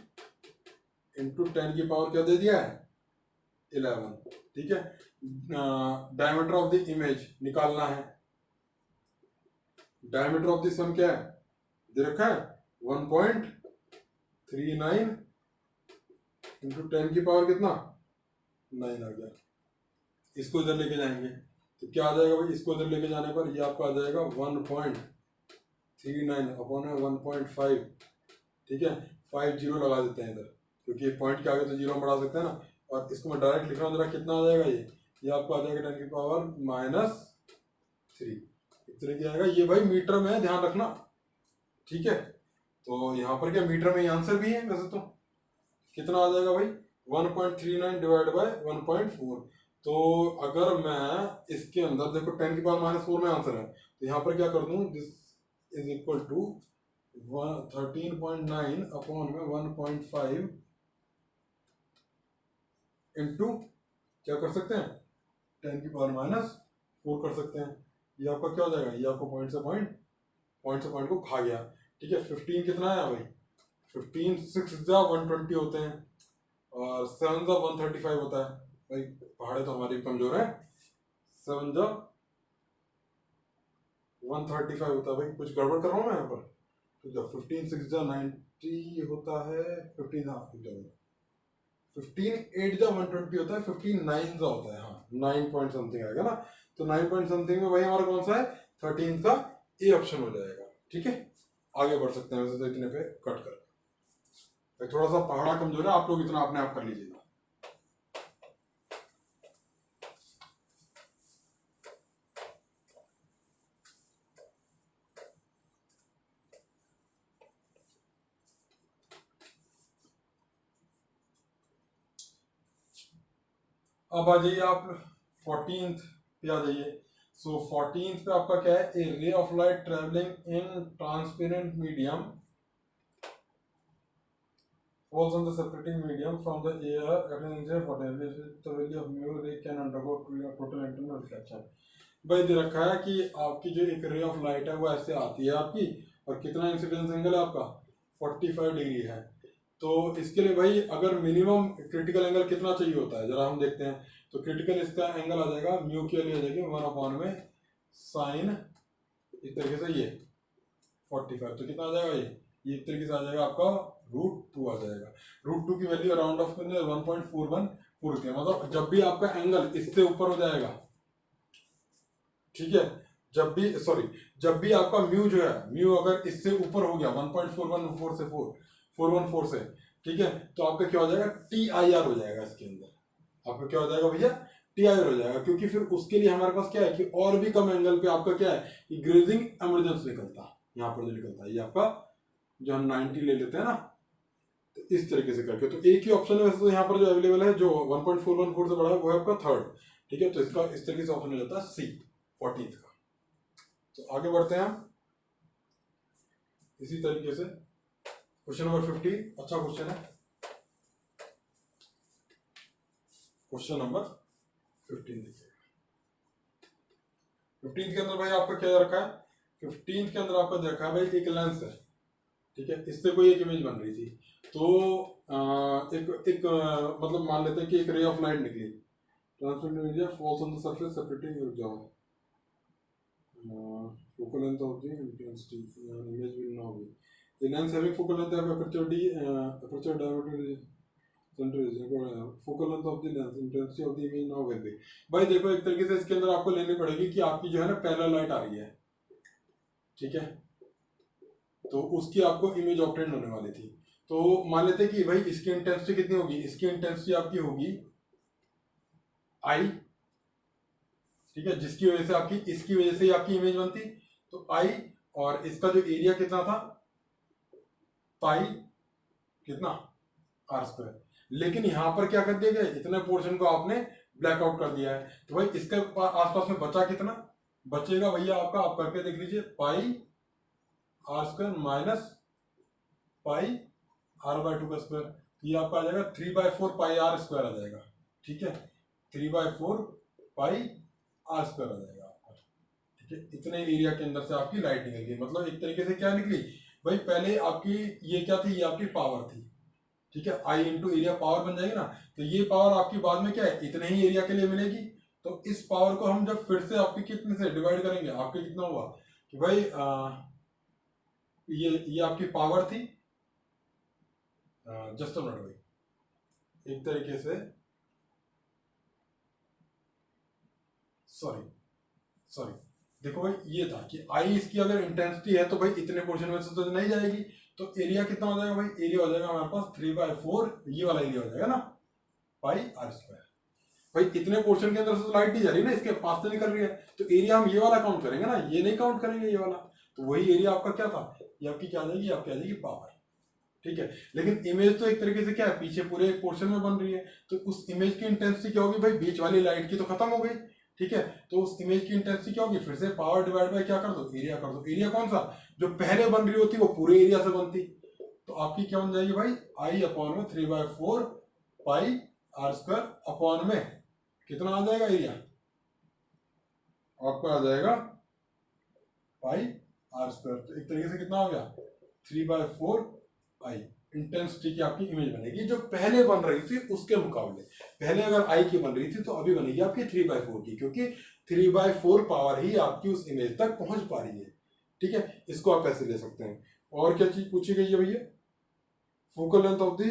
× 10⁻, क्या दे दिया है, 11। ठीक है, डायमीटर ऑफ द इमेज निकालना है। डायमीटर ऑफ द सन क्या है, दे रखा है 1.39 × 10⁻, कितना, 9 आ गया। इसको इधर लेके जाएंगे तो क्या आ जाएगा भाई, इसको इधर लेके जाने पर ये आपका आ जाएगा 1.39 अपॉन 1.5। ठीक है, 5 जीरो लगा देते हैं इधर, क्योंकि पॉइंट के आगे तो जीरो बढ़ा सकते हैं ना। और इसको मैं डायरेक्ट लिख रहा हूँ, जरा कितना आ जाएगा, ये आपको आ जाएगा 10⁻³ इस तरह की आएगा। ये भाई मीटर में है, ध्यान रखना। ठीक है, तो यहाँ पर क्या मीटर में ये आंसर भी है वैसे तो। कितना आ जाएगा भाई, 1.39 डिवाइड बाय 1.4। तो अगर मैं इसके अंदर देखो 10⁻⁻4 में आंसर है, तो यहाँ पर क्या कर दूं, this is equal to 13.9 upon में 1.5 इंटू क्या कर सकते हैं, 10⁻⁻4 कर सकते हैं। ये आपका क्या हो जाएगा, ये आपको पॉइंट से पॉइंट को खा गया। ठीक है, 15 कितना है भाई, 15 6 जा 120 होते हैं, और 7 जा 135 होता है। भाई पहाड़े तो हमारी कमजोर है, 7 जा 135 होता है। भाई कुछ गड़बड़ कर रहा हूँ मैं यहाँ पर, ठीक है। 15 6 जा 90 होता है, 15 हाँ 15 8 जा 120 होता है, 15 9 जा होता है, हाँ 9 पॉइंट समथिंग आएगा ना। तो 9 पॉइंट समथिंग में भाई हमारा कौन सा है, 13 का ए ऑप्शन हो जाएगा। ठीक है, आगे बढ़ सकते हैं। वैसे तो इतने पे कट कर, थोड़ा सा पहाड़ा कमजोर है, आप लोग इतना अपने आप कर लीजिएगा। अब आ जाइए आप 14th पे आ जाइए। सो 14th पे आपका क्या है, a ray of light travelling in transparent medium falls on the separating medium from the air at an incident potential the value of mu ray can undergo total internal reflection। भाई दे रखा है कि आपकी जो एक रे ऑफ लाइट है वो ऐसे आती है आपकी, और कितना इंसिडेंस एंगल है आपका 45 डिग्री है। तो इसके लिए भाई अगर मिनिमम क्रिटिकल एंगल कितना चाहिए होता है जरा हम देखते हैं। तो क्रिटिकल इसका एंगल आ जाएगा म्यू के लिए आ जाएगी 1 में साइन इस तरीके से ये 45, तो कितना आ जाएगा ये एक तरीके से आ जाएगा आपका √2 आ जाएगा। √2 की वैल्यू राउंड ऑफ करने 1.414 होती है। मतलब जब भी आपका एंगल इससे ऊपर हो जाएगा, ठीक है, जब भी आपका म्यू जो है, म्यू अगर इससे ऊपर हो गया 1.414 से 414 से, ठीक है, तो आपका क्या हो जाएगा TIR हो जाएगा। इसके अंदर आपका क्या हो जाएगा भैया TIR हो जाएगा, क्योंकि फिर उसके लिए हमारे पास क्या है कि और भी कम एंगल पे आपका क्या है कि ग्रेजिंग एमरजेंस निकलता है। यहाँ पर जो निकलता है ये आपका जो हम 90 ले लेते हैं ना, तो इस तरीके से करके, तो एक ही ऑप्शन है वैसे तो यहाँ पर जो अवेलेबल है जो 1.414 से बड़ा है वो है आपका थर्ड, ठीक है। तो इसका इस तरीके से ऑप्शन हो जाता है C 14th का। तो आगे बढ़ते हैं हम इसी तरीके से। क्वेश्चन नंबर 50, अच्छा क्वेश्चन है, क्वेश्चन नंबर 15 देखिए। 15 के अंदर भाई आपका क्या रखा है, 15 के अंदर आपका देखा है भाई एक लेंस है, ठीक है, इससे कोई एक इमेज बन रही थी। तो मतलब मान लेते हैं कि एक रे ऑफ लाइट निकली, transmitted media falls on the surface separating, रुक जाओ, focal length of the intensity image will now be the lens having focal length of aperture d aperture diameter center is focal length of the lens intensity of the image now will be। भाई देखो एक तरीके से इसके अंदर आपको लेनी पड़ेगी कि आपकी जो है ना पैरेलल लाइट आ रही है, ठीक है, तो उसकी आपको इमेज ऑब्टेन होने वाली थी। तो मान लेते कि भाई इसकी इंटेंसिटी कितनी होगी, इसकी इंटेंसिटी आपकी होगी I, ठीक है, जिसकी वजह से आपकी इसकी वजह से आपकी इमेज बनती, तो I, और इसका जो एरिया कितना था पाई कितना R²। लेकिन यहां पर क्या कर दिया गया, इतने पोर्शन को आपने ब्लैकआउट कर दिया है। तो भाई इसके आसपास में बचा कितना, बचेगा भैया आपका, आप करके देख लीजिए, पाई R² माइनस पाई R/2 का स्क्वायर, ये आपका आ जाएगा 3/4 पाई R² आ जाएगा, ठीक है, 3/4 पाई R² आ जाएगा आपका, ठीक है। इतने एरिया के अंदर से आपकी लाइट निकल गई। मतलब एक तरीके से क्या निकली भाई, पहले आपकी ये क्या थी, ये आपकी पावर थी, ठीक है, I इंटू एरिया पावर बन जाएगी ना, तो ये पावर आपकी बाद में क्या है इतने ही एरिया के लिए मिलेगी। तो इस पावर को हम जब फिर से आपकी कितने से डिवाइड करेंगे, आपके कितना हुआ कि भाई ये आपकी पावर थी, जस्ट मिनट भाई, एक तरीके से सॉरी देखो भाई, ये था कि I इसकी अगर इंटेंसिटी है तो भाई इतने पोर्शन में से तो नहीं जाएगी, तो एरिया कितना हो जाएगा भाई, एरिया हो जाएगा हमारे पास 3/4, ये वाला एरिया हो जाएगा ना पाई R²। भाई इतने पोर्शन के अंदर से तो लाइट नहीं जा रही ना, इसके पास से निकल रही है, तो एरिया हम ये वाला काउंट करेंगे ना, ये नहीं काउंट करेंगे ये वाला। तो वही एरिया आपका क्या था, ये आपकी क्या आ जाएगी, आपकी आ जाएगी पावर, ठीक है। लेकिन इमेज तो एक तरीके से क्या है पीछे पूरे एक पोर्शन में बन रही है, तो उस इमेज की इंटेंसिटी क्या होगी भाई, बीच वाली लाइट की तो खत्म हो गई, ठीक है, तो उस इमेज की इंटेंसिटी क्या होगी, फिर से पावर डिवाइड बाय क्या कर दो, एरिया कर दो। एरिया कौन सा, जो पहले बन रही होती वो पूरे एरिया से बनती, तो आपकी क्या बन जाएगी भाई, I/में 3/4 पाई R² अपॉन में कितना आ जाएगा एरिया, आपका आ जाएगा पाई R²। तो एक तरीके से कितना हो गया 3/4 I इंटेंसिटी की आपकी इमेज बनेगी, जो पहले बन रही थी उसके मुकाबले। पहले अगर I की बन रही थी तो अभी बनेगी आपकी 3/4 की, क्योंकि 3/4 पावर ही आपकी उस इमेज तक पहुंच पा रही है, ठीक है। इसको आप ऐसे ले सकते हैं। और क्या चीज पूछी गई है भैया, focal length of the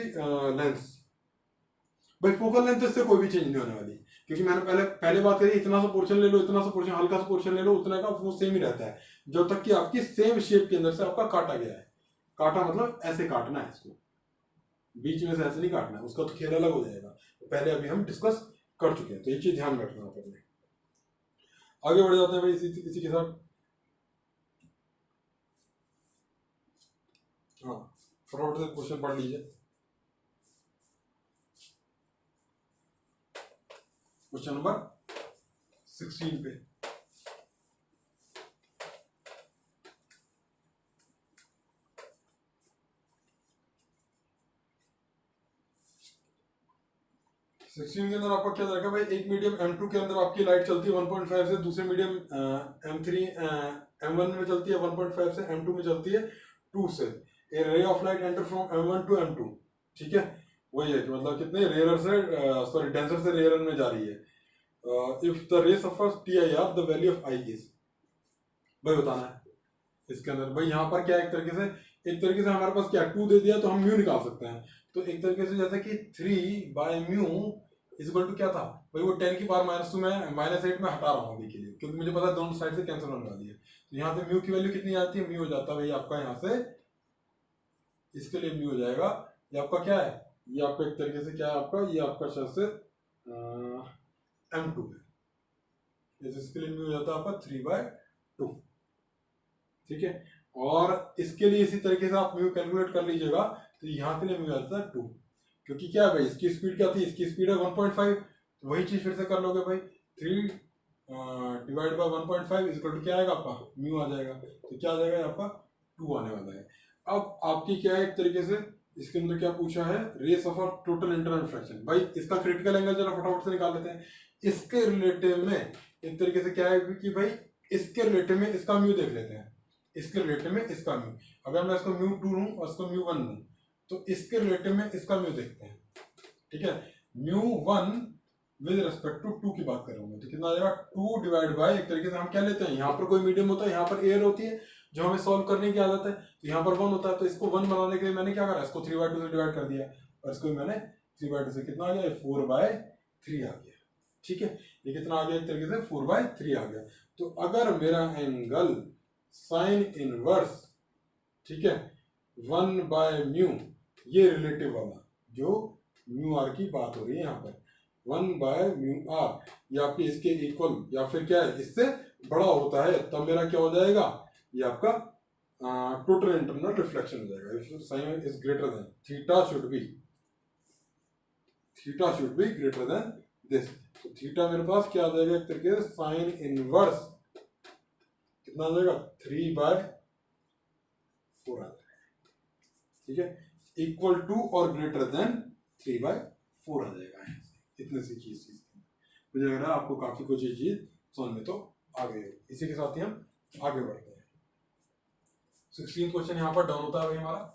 lens. भाई फोकल लेंथ तो इससे कोई भी चेंज नहीं होने वाली, क्योंकि मैंने पहले पहले बात करी, इतना सा पोर्शन ले लो, इतना सा पोर्शन, हल्का सा पोर्शन ले लो, उतना का वो सेम ही रहता है जब तक कि आपकी सेम शेप के अंदर से आपका काटा गया है। काटा मतलब ऐसे काटना है इसको, बीच में से ऐसे नहीं काटना है, उसका तो खेल अलग हो जाएगा। तो पहले अभी हम डिस्कस कर चुके हैं, तो ये चीज ध्यान रखना पड़ेगा। आगे बढ़ जाते हैं भाई इसी के साथ। हाँ, फटाफट से क्वेश्चन पढ़ लीजिए। क्वेश्चन नंबर 16 पे। सिक्सटीन के अंदर आपका क्या रहेगा भाई, एक मीडियम M2 के अंदर आपकी लाइट चलती है 1.5 से, दूसरे मीडियम M3 M1 में चलती है 1.5 से, M2 में चलती है 2 से। A ray of light enter from M1 to M2, ठीक है। वही है कि मतलब कितने रेयर से सॉरी डेंसर से रेयर में जा रही है। इफ द रे suffers TIR the value of I is, भाई बताना है इसके अंदर। भाई यहाँ पर क्या एक तरीके से हमारे पास क्या 2 दे दिया तो हम म्यू निकाल सकते हैं। तो एक तरीके से जैसे कि 3/μ इक्वल टू क्या था भाई, वो 10 की पावर -2 में -8 में हटा रहा हूँ अभी के लिए, क्योंकि मुझे पता है दोनों साइड से कैंसिल होने वाली है। तो यहाँ से म्यू की वैल्यू कितनी आती है, म्यू हो जाता है भाई आपका यहाँ से, इसके लिए म्यू हो जाएगा, ये आपका क्या है, ये आपका एक तरीके से क्या है आपका, ये आपका शायद से M2 है, इसके लिए म्यू हो जाता है आपका 3/2, ठीक है। और इसके लिए इसी तरीके से आप म्यू कैलकुलेट कर लीजिएगा, तो यहाँ के लिए म्यू आता है 2, क्योंकि क्या है भाई इसकी स्पीड क्या थी, इसकी स्पीड है 1.5, तो वही चीज फिर से कर लोगे भाई, 3 डिवाइड बाय 1.5 इक्वल टू क्या आएगा आपका, म्यू आ जाएगा। तो क्या आ जाएगा आपका 2 आने वाला है। अब आपकी क्या है एक तरीके से इसके अंदर क्या पूछा है, rays of total internal reflection. भाई इसका क्रिटिकल एंगल जरा फटाफट से निकाल लेते हैं। इसके रिलेटिव में एक तरीके से क्या है कि भाई इसके रिलेटिव में इसका म्यू देख लेते हैं, इसके रिलेटिव में इसका म्यू, अगर मैं इसको μ2 लूं और इसको μ1 लूं, तो इसके रिलेटिव में इसका म्यू देखते हैं, ठीक है। μ1 विद रिस्पेक्ट टू 2 की बात कर रहा हूं, तो कितना आ जाएगा 2 डिवाइड बाय, एक तरीके से हम क्या लेते हैं, यहाँ पर कोई मीडियम होता है, यहाँ पर एयर होती है जो हमें सॉल्व करने की आदत है, तो यहाँ पर 1 होता है, तो इसको 1 बनाने के लिए मैंने क्या करा, इसको 3/2 से डिवाइड कर दिया, और इसको मैंने 3/2 से कितना आ गया 4/3 आ गया, ठीक है। ये कितना आ गया एक तरीके से 4/3 आ गया। तो अगर मेरा एंगल साइन इनवर्स, ठीक है, 1/μ, ये रिलेटिव वाला जो μr की बात हो रही है यहाँ पर, 1/μr, ये आपके इसके इक्वल या फिर क्या है इससे बड़ा होता है, तब मेरा क्या हो जाएगा, ये आपका टोटल इंटरनल रिफ्लेक्शन हो जाएगा। If sine is greater than theta should be greater than this, तो थीटा मेरे पास क्या आ जाएगा एक तरीके से साइन इनवर्स कितना आ जाएगा 3/4 आ जाएगा, ठीक है, इक्वल टू और ग्रेटर देन 3/4 आ जाएगा। इतने सी चीज मुझे लग रहा है आपको काफी कुछ ये चीज समझ में तो आ गई। इसी के साथ ही हम आगे बढ़ते हैं। 16 क्वेश्चन यहाँ पर डाउन होता है भाई हमारा।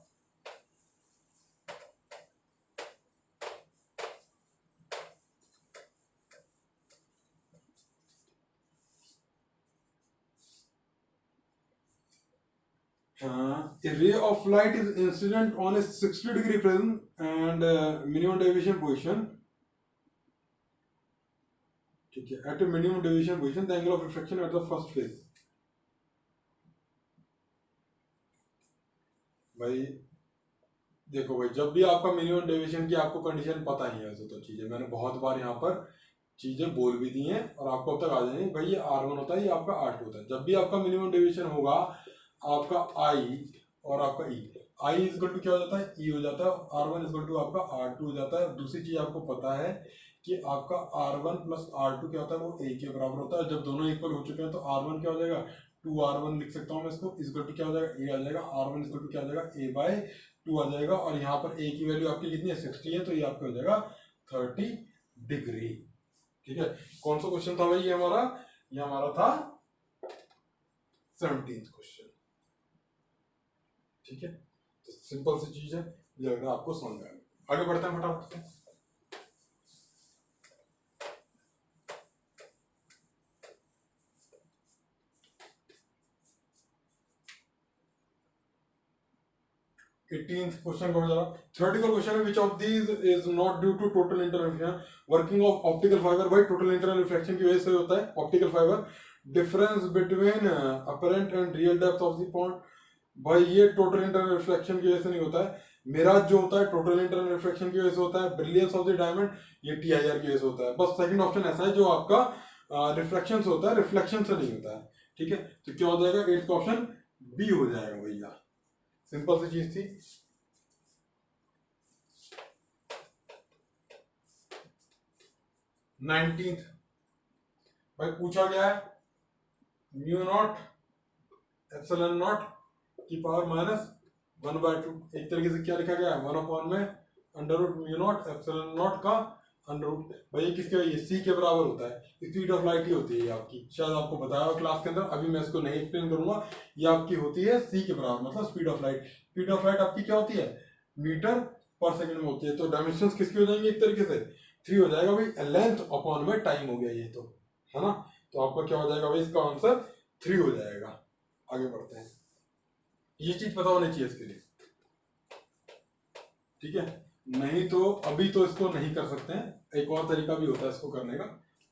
A ray of light is incident on a 60-degree prism and minimum deviation position. ठीक है, at a minimum deviation position, the angle of reflection at the first phase. भाई देखो भाई, जब भी आपका मिनिमम डेविएशन की आपको कंडीशन पता ही है, तो चीजें मैंने बहुत बार यहाँ पर चीजें बोल भी दी हैं और आपको अब तक आ जाएंगी भाई, ये R1 होता है, ये आपका R2 होता है। जब भी आपका मिनिमम डेविएशन होगा आपका I और आपका I इक्वल टू क्या हो जाता है, E हो जाता है, R1 इक्वल टू आपका R2 हो जाता है। दूसरी चीज आपको पता है कि आपका R1 प्लस R2 क्या होता है, वो A के बराबर होता है। जब दोनों इक्वल हो चुके हैं तो R1 क्या हो जाएगा 2R1 लिख सकता हूँ मैं इसको, इक्वल टू क्या हो जाएगा A आ जाएगा, R1 इक्वल टू क्या हो जाएगा A/2 आ जाएगा। और यहाँ पर A की वैल्यू आपकी कितनी है 60 है, तो ये आपका हो जाएगा 30 डिग्री, ठीक है। कौन सा क्वेश्चन था भाई ये हमारा था 17th क्वेश्चन, ठीक है। तो सिंपल सी चीज है, मुझे लग रहा है आपको समझ में आएगा। आगे बढ़ते हैं फटाफट से। 18th क्वेश्चन का हो जाएगा। थ्योरेटिकल क्वेश्चन है, which of these is not due to total internal reflection, working of optical fibre. भाई टोटल इंटरनल रिफ्लेक्शन की वजह से होता है optical fibre. Difference between apparent and real depth of the point, भाई ये टोटल इंटरनल रिफ्लेक्शन की वजह से नहीं होता है। मिराज जो होता है टोटल इंटरनल रिफ्लेक्शन की वजह से होता है। ब्रिलियंस ऑफ द डायमंड ये TIR की वजह से होता है। बस सेकंड ऑप्शन ऐसा है जो आपका रिफ्लेक्शन से होता है, रिफ्लेक्शन से नहीं होता है। ठीक है, तो क्या हो जाएगा, 8th का ऑप्शन बी हो जाएगा भैया। सिंपल सी चीज थी। 19th भाई पूछा गया है म्यू नॉट एप्सिलॉन नॉट की पावर -1/2। एक तरीके से क्या लिखा गया है, 1 में under root mu naught epsilon naught का अंडर रूट। भाई ये किसके, ये सी के बराबर होता है। स्पीड ऑफ लाइट ही होती है आपकी, शायद आपको बताया हो क्लास के अंदर, अभी मैं इसको नहीं एक्सप्लेन करूंगा। ये आपकी होती है सी के बराबर, मतलब speed of light. Speed of light आपकी क्या होती है, मीटर पर सेकंड में होती है। तो डायमेंशन किसकी हो जाएंगे, एक तरीके से 3 हो जाएगा भाई। लेंथ अपॉन में टाइम हो गया ये तो, है ना। तो आपका क्या हो जाएगा भाई, इसका आंसर 3 हो जाएगा। आगे बढ़ते हैं, ये चीज पता होनी चाहिए इसके लिए, ठीक है। नहीं तो अभी तो इसको नहीं कर सकते हैं, एक और तरीका भी होता है इसको करने का,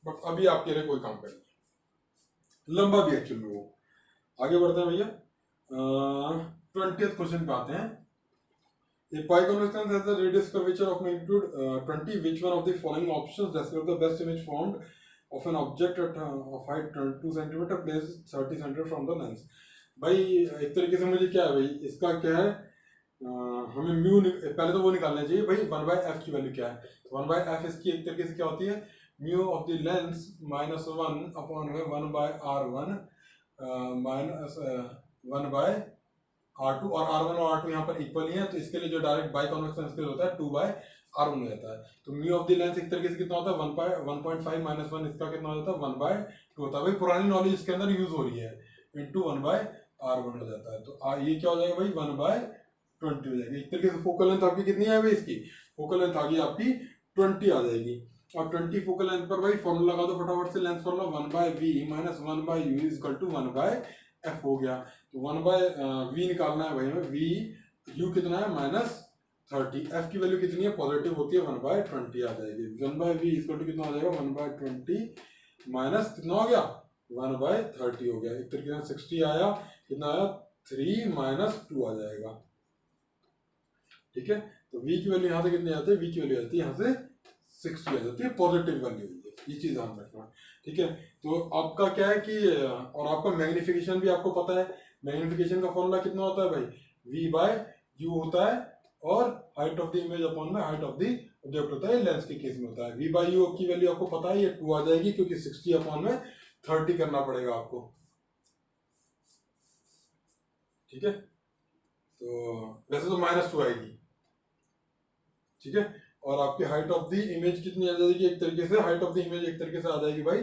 बट अभी आपके लिए कोई काम कर नहीं, लंबा भी एक्चुअल में वो। आगे बढ़ते हैं भैया, 20th क्वेश्चन पे आते हैं। A pi-convex lens has a radius curvature of magnitude 20. Which one of the following options describe the best image formed of an object at of height 2 cm placed 30 cm from the lens? भाई एक तरीके से मुझे क्या है भाई, इसका क्या है, हमें म्यू पहले तो वो निकालना चाहिए भाई 1/f की वैल्यू क्या है। 1/f इसकी एक तरीके से क्या होती है, mu of the lens -1 upon 1/r1 minus 1/r2, और r1 और r2 यहाँ पर इक्वल ही है, तो इसके लिए जो डायरेक्ट बाई कॉन्वेक्स लेंस के लिए होता है 2/r1 हो जाता है। तो म्यू ऑफ द लेंस एक तरीके से कितना होता है 1.5 - 1, इसका कितना हो जाता है 1/2 होता है। भाई पुरानी नॉलेज इसके अंदर यूज हो रही है, इंटू 1/r1 हो जाता है। तो ये क्या हो जाएगा भाई 1/20 हो जाएगी। एक तरीके से फोकल लेंथ आपकी कितनी है भाई, इसकी फोकल लेंथ आ गई आपकी 20 आ जाएगी। और 20 फोकल लेंथ पर भाई फॉर्मूला लगा दो फटाफट से, lens formula 1/v - 1/u = 1/f हो गया। तो 1/v निकालना है भाई हमें, v u कितना है -30, f की वैल्यू कितनी है पॉजिटिव होती है 1/20 आ जाएगी। 1/v = कितना हो जाएगा 1/20 माइनस कितना हो गया 1/30 हो गया। एक तरीके से 60 आया, कितना आया 3 - 2 आ जाएगा, ठीक है। तो v की वैल्यू यहाँ से कितनी आती है, v की वैल्यू आती है यहाँ से 60 आ जाती है, पॉजिटिव वैल्यू, ये चीज ध्यान रखना, ठीक है। तो आपका क्या है कि, और आपका मैग्निफिकेशन भी आपको पता है, मैग्निफिकेशन का फॉर्मूला कितना होता है भाई, v/u होता है, और height of the image upon में हाइट ऑफ द ऑब्जेक्ट होता है, लेंस के केस में होता है। v/u की वैल्यू आपको पता है, ये 2 आ जाएगी, क्योंकि 60 अपॉन में 30 करना पड़ेगा आपको, ठीक है। तो वैसे तो -2 आएगी, ठीक है। और आपकी हाइट ऑफ द इमेज कितनी आ जाएगी, एक तरीके से हाइट ऑफ द इमेज एक तरीके से आ जाएगी भाई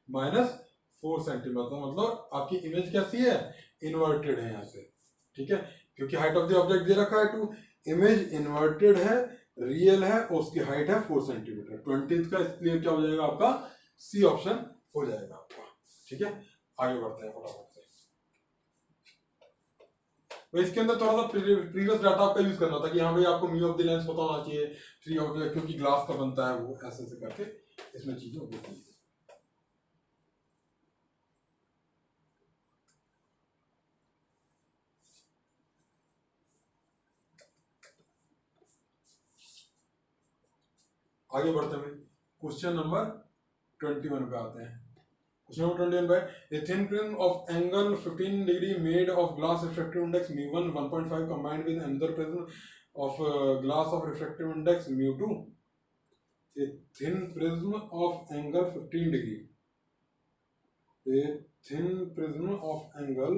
-4 सेंटीमीटर, मतलब आपकी इमेज कैसी है, इन्वर्टेड है यहाँ से, ठीक है। क्योंकि height of the object they रखा है 2, इमेज इन्वर्टेड है, रियल है, और उसकी हाइट है 4 सेंटीमीटर। 20th का इसलिए क्या हो जाएगा आपका, सी ऑप्शन हो जाएगा आपका, ठीक है। आगे बढ़ते हैं फटाफट से। तो इसके अंदर थोड़ा सा प्रीवियस डाटा आपका यूज करना था कि हाँ भाई आपको म्यू ऑफ द लेंस पता होना चाहिए, फ्री ऑफ क्योंकि ग्लास का बनता है, वो ऐसे ऐसे करके इसमें चीजें होती है। आगे बढ़ते हैं, क्वेश्चन नंबर 21 पे आते हैं। क्वेश्चन नंबर 21 पे, a thin prism of angle 15 degree made of glass refractive index μ1 1.5 combined with another prism of glass of refractive index μ2, a thin prism of angle 15 degree, a thin prism of angle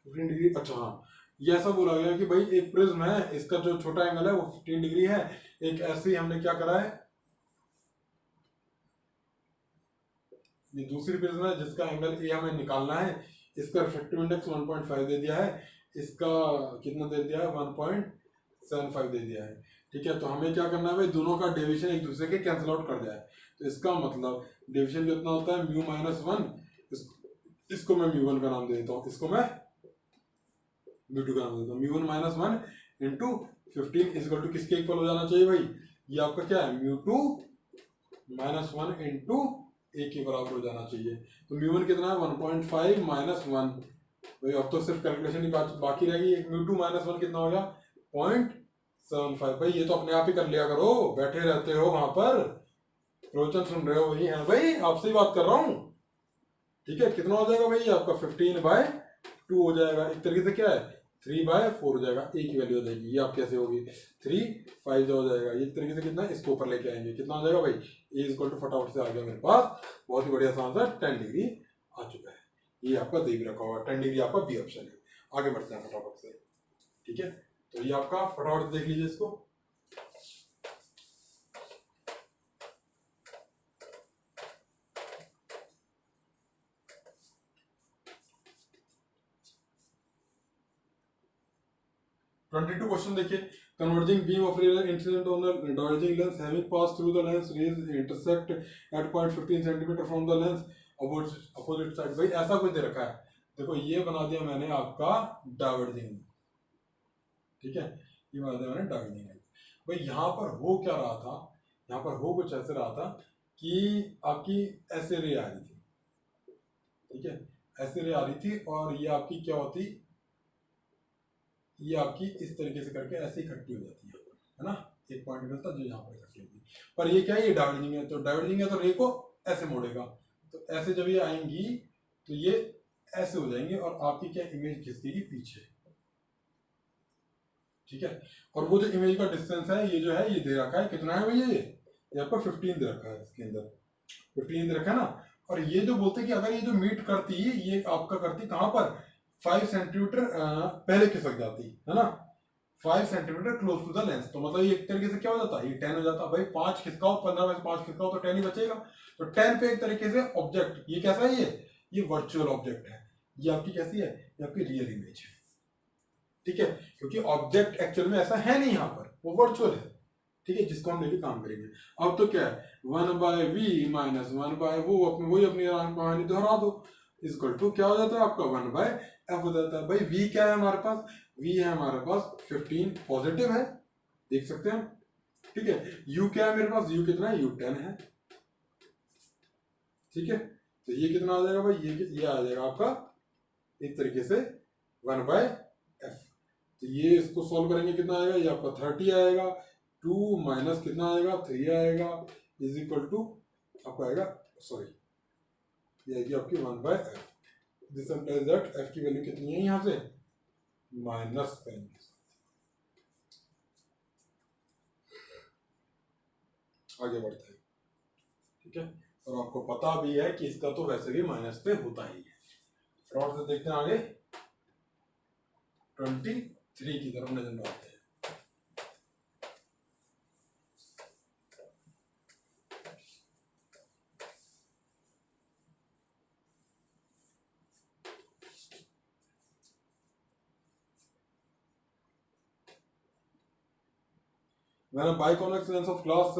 15 degree, अच्छा हाँ, ये ऐसा बोला गया कि भाई एक prism है, इसका जो छोटा एंगल है वो 15 डिग्री है। एक ऐसे ही हमने क्या करा है, ये दूसरी प्रिज्म है जिसका एंगल ए हमें निकालना है, इसका रिफ्रैक्टिव इंडेक्स 1.5 दे दिया है, इसका कितना दे दिया है 1.75 दे दिया है, ठीक है। तो हमें क्या करना है भाई, दोनों का डेविएशन एक दूसरे के कैंसिल आउट कर जाए। तो इसका मतलब डेविएशन कितना होता है μ - 1, इसको मैं μ1 का नाम दे देता हूँ, इसको मैं म्यू2 का नाम, तो म्यू1 minus 1 into 15 is equal to किसके इक्वल हो जाना चाहिए भाई, ये आपका क्या है म्यू2 माइनस 1 इंटू ए के बराबर हो जाना चाहिए। तो म्यू1 कितना है 1.5 माइनस 1, भाई अब तो सिर्फ कैलकुलेशन ही बाकी रहेगी। म्यू2 माइनस 1 कितना हो गया 0.75। भाई ये तो अपने आप ही कर लिया करो, बैठे रहते हो वहां पर, प्रवचन सुन रहे हो, वही है भाई, आपसे ही बात कर रहा हूँ। ठीक है, कितना हो जाएगा भाई आपका 15/2 हो जाएगा। एक तरीके से क्या है 3/4 हो जाएगा, ए की वैल्यू हो जाएगी, ये आप कैसे होगी 3 5 हो जाएगा। एक तरीके से कितना इसको ऊपर लेके आएंगे, कितना हो जाएगा भाई ए इक्वल टू फटाफट से आ गया मेरे पास, बहुत ही बढ़िया सा आंसर 10 डिग्री आ चुका है। ये आपका दे भी रखा होगा 10 डिग्री, आपका बी ऑप्शन है। आगे बढ़ते हैं फटाफट से। ठीक है, तो ये आपका फटाफट देख लीजिए इसको। (22) क्वेश्चन देखिए, converging beam of ray incident on the diverging lens having passed through the lens rays intersect at point 15 cm from the lens opposite side। भाई ऐसा कुछ दे रखा है, देखो ये बना दिया मैंने आपका डाइवर्जिंग, ठीक है, ये बना दिया मैंने डाइवर्जिंग। भाई यहाँ पर हो क्या रहा था, यहाँ पर हो कुछ ऐसे रहा था कि आपकी ऐसे रे आ रही थी, ठीक है, ऐसे रे आ रही थी, और ये आपकी क्या होती, ये आपकी इस तरीके से करके ऐसे इकट्ठी हो जाती है ना, एक पॉइंट मिलता जो यहाँ पर इकट्ठी होती। पर ये क्या है, ये डाइवर्जिंग है, तो डाइवर्जिंग है तो रे को ऐसे मोड़ेगा, तो ऐसे जब ये आएंगी तो ये ऐसे हो जाएंगे और आपकी क्या इमेज खिसकेगी पीछे, ठीक है। और वो जो इमेज का डिस्टेंस है ये जो है ये दे रखा है, कितना है भैया, ये आपको 15 दे रखा है, इसके अंदर 15 दे रखा है ना। और ये जो बोलते हैं कि अगर ये जो मीट करती, ये आपका करती कहाँ पर 5 सेंटीमीटर पहले खिसक जाती है ना, 5 centimetre close to the lens, तो मतलब ये एक तरीके से क्या हो जाता है, ये 10 हो जाता। भाई 5 खिसकाओ, 15 में से 5 खिसकाओ तो 10 ही बचेगा। तो 10 पे एक तरीके से ऑब्जेक्ट, ये कैसा है, ये वर्चुअल ऑब्जेक्ट है, ये आपकी कैसी है, ये आपकी रियल इमेज है, ठीक है, क्योंकि ऑब्जेक्ट एक्चुअल में ऐसा है नहीं यहाँ पर, वो वर्चुअल है, ठीक है, जिसको हम लेके काम करेंगे। अब तो क्या है 1/v माइनस 1/, वो अपनी कहानी दोहरा दो, इक्वल टू क्या हो जाता है आपका 1/f हो जाता है। भाई v क्या है हमारे पास, v है हमारे पास 15 पॉजिटिव है, देख सकते हैं, ठीक है। u क्या है मेरे पास, u कितना है, u 10 है, ठीक है। तो ये कितना आ जाएगा भाई, ये आ जाएगा आपका एक तरीके से 1/f। तो ये इसको सॉल्व करेंगे, कितना आएगा, ये आपका 30 आएगा, 2 माइनस कितना आएगा 3 आएगा, इज इक्वल टू आपका आएगा, सॉरी ये आएगी आपकी 1/f। This implies that f की वैल्यू कितनी है यहाँ से -10। आगे बढ़ते हैं, ठीक है, और आपको पता भी है कि इसका तो वैसे भी माइनस पे होता ही है। और से देखते हैं आगे 23 की तरफ नजर डालते हैं। When a biconvex lens of glass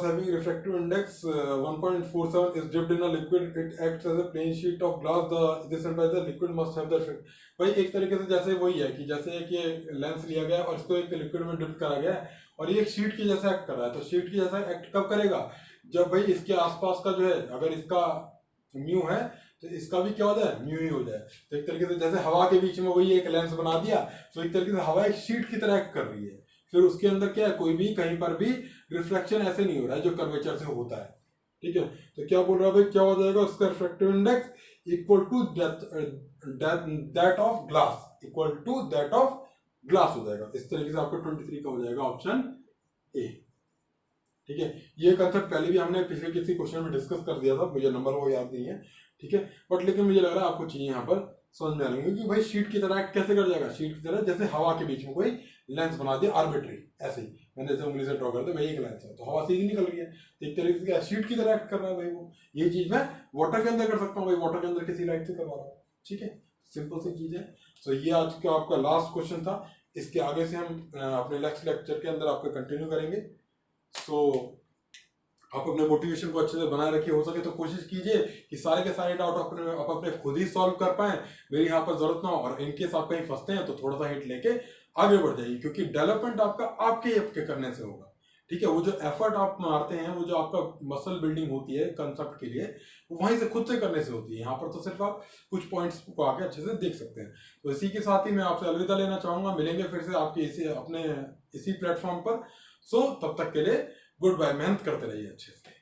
having refractive index 1.47 is dipped in a liquid, it acts as a plain sheet of glass. This implies the liquid must have the effect। भाई एक तरीके से जैसे वही है कि जैसे एक ये लेंस लिया गया और इसको एक लिक्विड में डिप करा गया और ये एक शीट की जैसा एक्ट कर रहा है। तो शीट की जैसा एक्ट कब करेगा, जब भाई इसके आसपास का जो है, अगर इसका म्यू है तो इसका भी क्या हो जाए, म्यू ही हो जाए। तो एक तरीके से जैसे हवा के बीच में वही एक लेंस बना दिया, तो एक तरीके से हवा एक शीट की तरह एक्ट कर रही है। फिर उसके अंदर क्या है, कोई भी कहीं पर भी रिफ्लेक्शन ऐसे नहीं हो रहा है जो कर्वेचर से होता है, ठीक है। तो क्या बोल रहा है भाई, क्या हो जाएगा, उसका refractive index equal to that of glass, equal to that of glass हो जाएगा। इस तरीके से आपका 23 का हो जाएगा ऑप्शन ए, ठीक है। ये कंसेप्ट पहले भी हमने पिछले किसी क्वेश्चन में डिस्कस कर दिया था, मुझे नंबर वो याद नहीं है, ठीक है, बट लेकिन मुझे लग रहा है आपको चाहिए यहाँ पर समझ में आ रही है कि भाई शीट की तरह कैसे कर जाएगा, शीट की तरह जैसे हवा के बीच में कोई लेंस बना दिया आर्बिट्री, ऐसे ही मैंने जैसे उंगली से ड्रॉ कर दिया भाई एक लेंस है, तो हवा सीधी निकल रही है, तो एक तरीके से क्या शीट की तरह एक्ट कर रहा है भाई वो। ये चीज मैं वाटर के अंदर कर सकता हूँ भाई, वाटर के अंदर किसी लाइट से करवा रहा हूँ, ठीक है, सिंपल सी चीज है। सो ये आज का आपका लास्ट क्वेश्चन था, इसके आगे से हम अपने नेक्स्ट लेक्चर के अंदर आपका कंटिन्यू करेंगे। सो आप अपने मोटिवेशन को अच्छे से बनाए रखिए। हो सके तो कोशिश कीजिए कि सारे के सारे डाउट आप अपने खुद ही सॉल्व कर पाए, मेरी यहाँ पर जरूरत ना हो। और इनकेस आप कहीं फंसते हैं तो थोड़ा सा हिट लेके आगे बढ़ जाइए, क्योंकि डेवलपमेंट आपका आपके करने से होगा। ठीक है, वो जो एफर्ट आप मारते हैं, वो जो आपका मसल बिल्डिंग होती है कंसेप्ट के लिए, वो वहीं से खुद से करने से होती है। यहाँ पर तो सिर्फ आप कुछ पॉइंट्स को आके अच्छे से देख सकते हैं। तो इसी के साथ ही मैं आपसे अलविदा लेना चाहूंगा। मिलेंगे फिर से आपके इसी प्लेटफॉर्म पर। सो तब तक के लिए गुड बाय। मेहनत करते रहिए अच्छे से।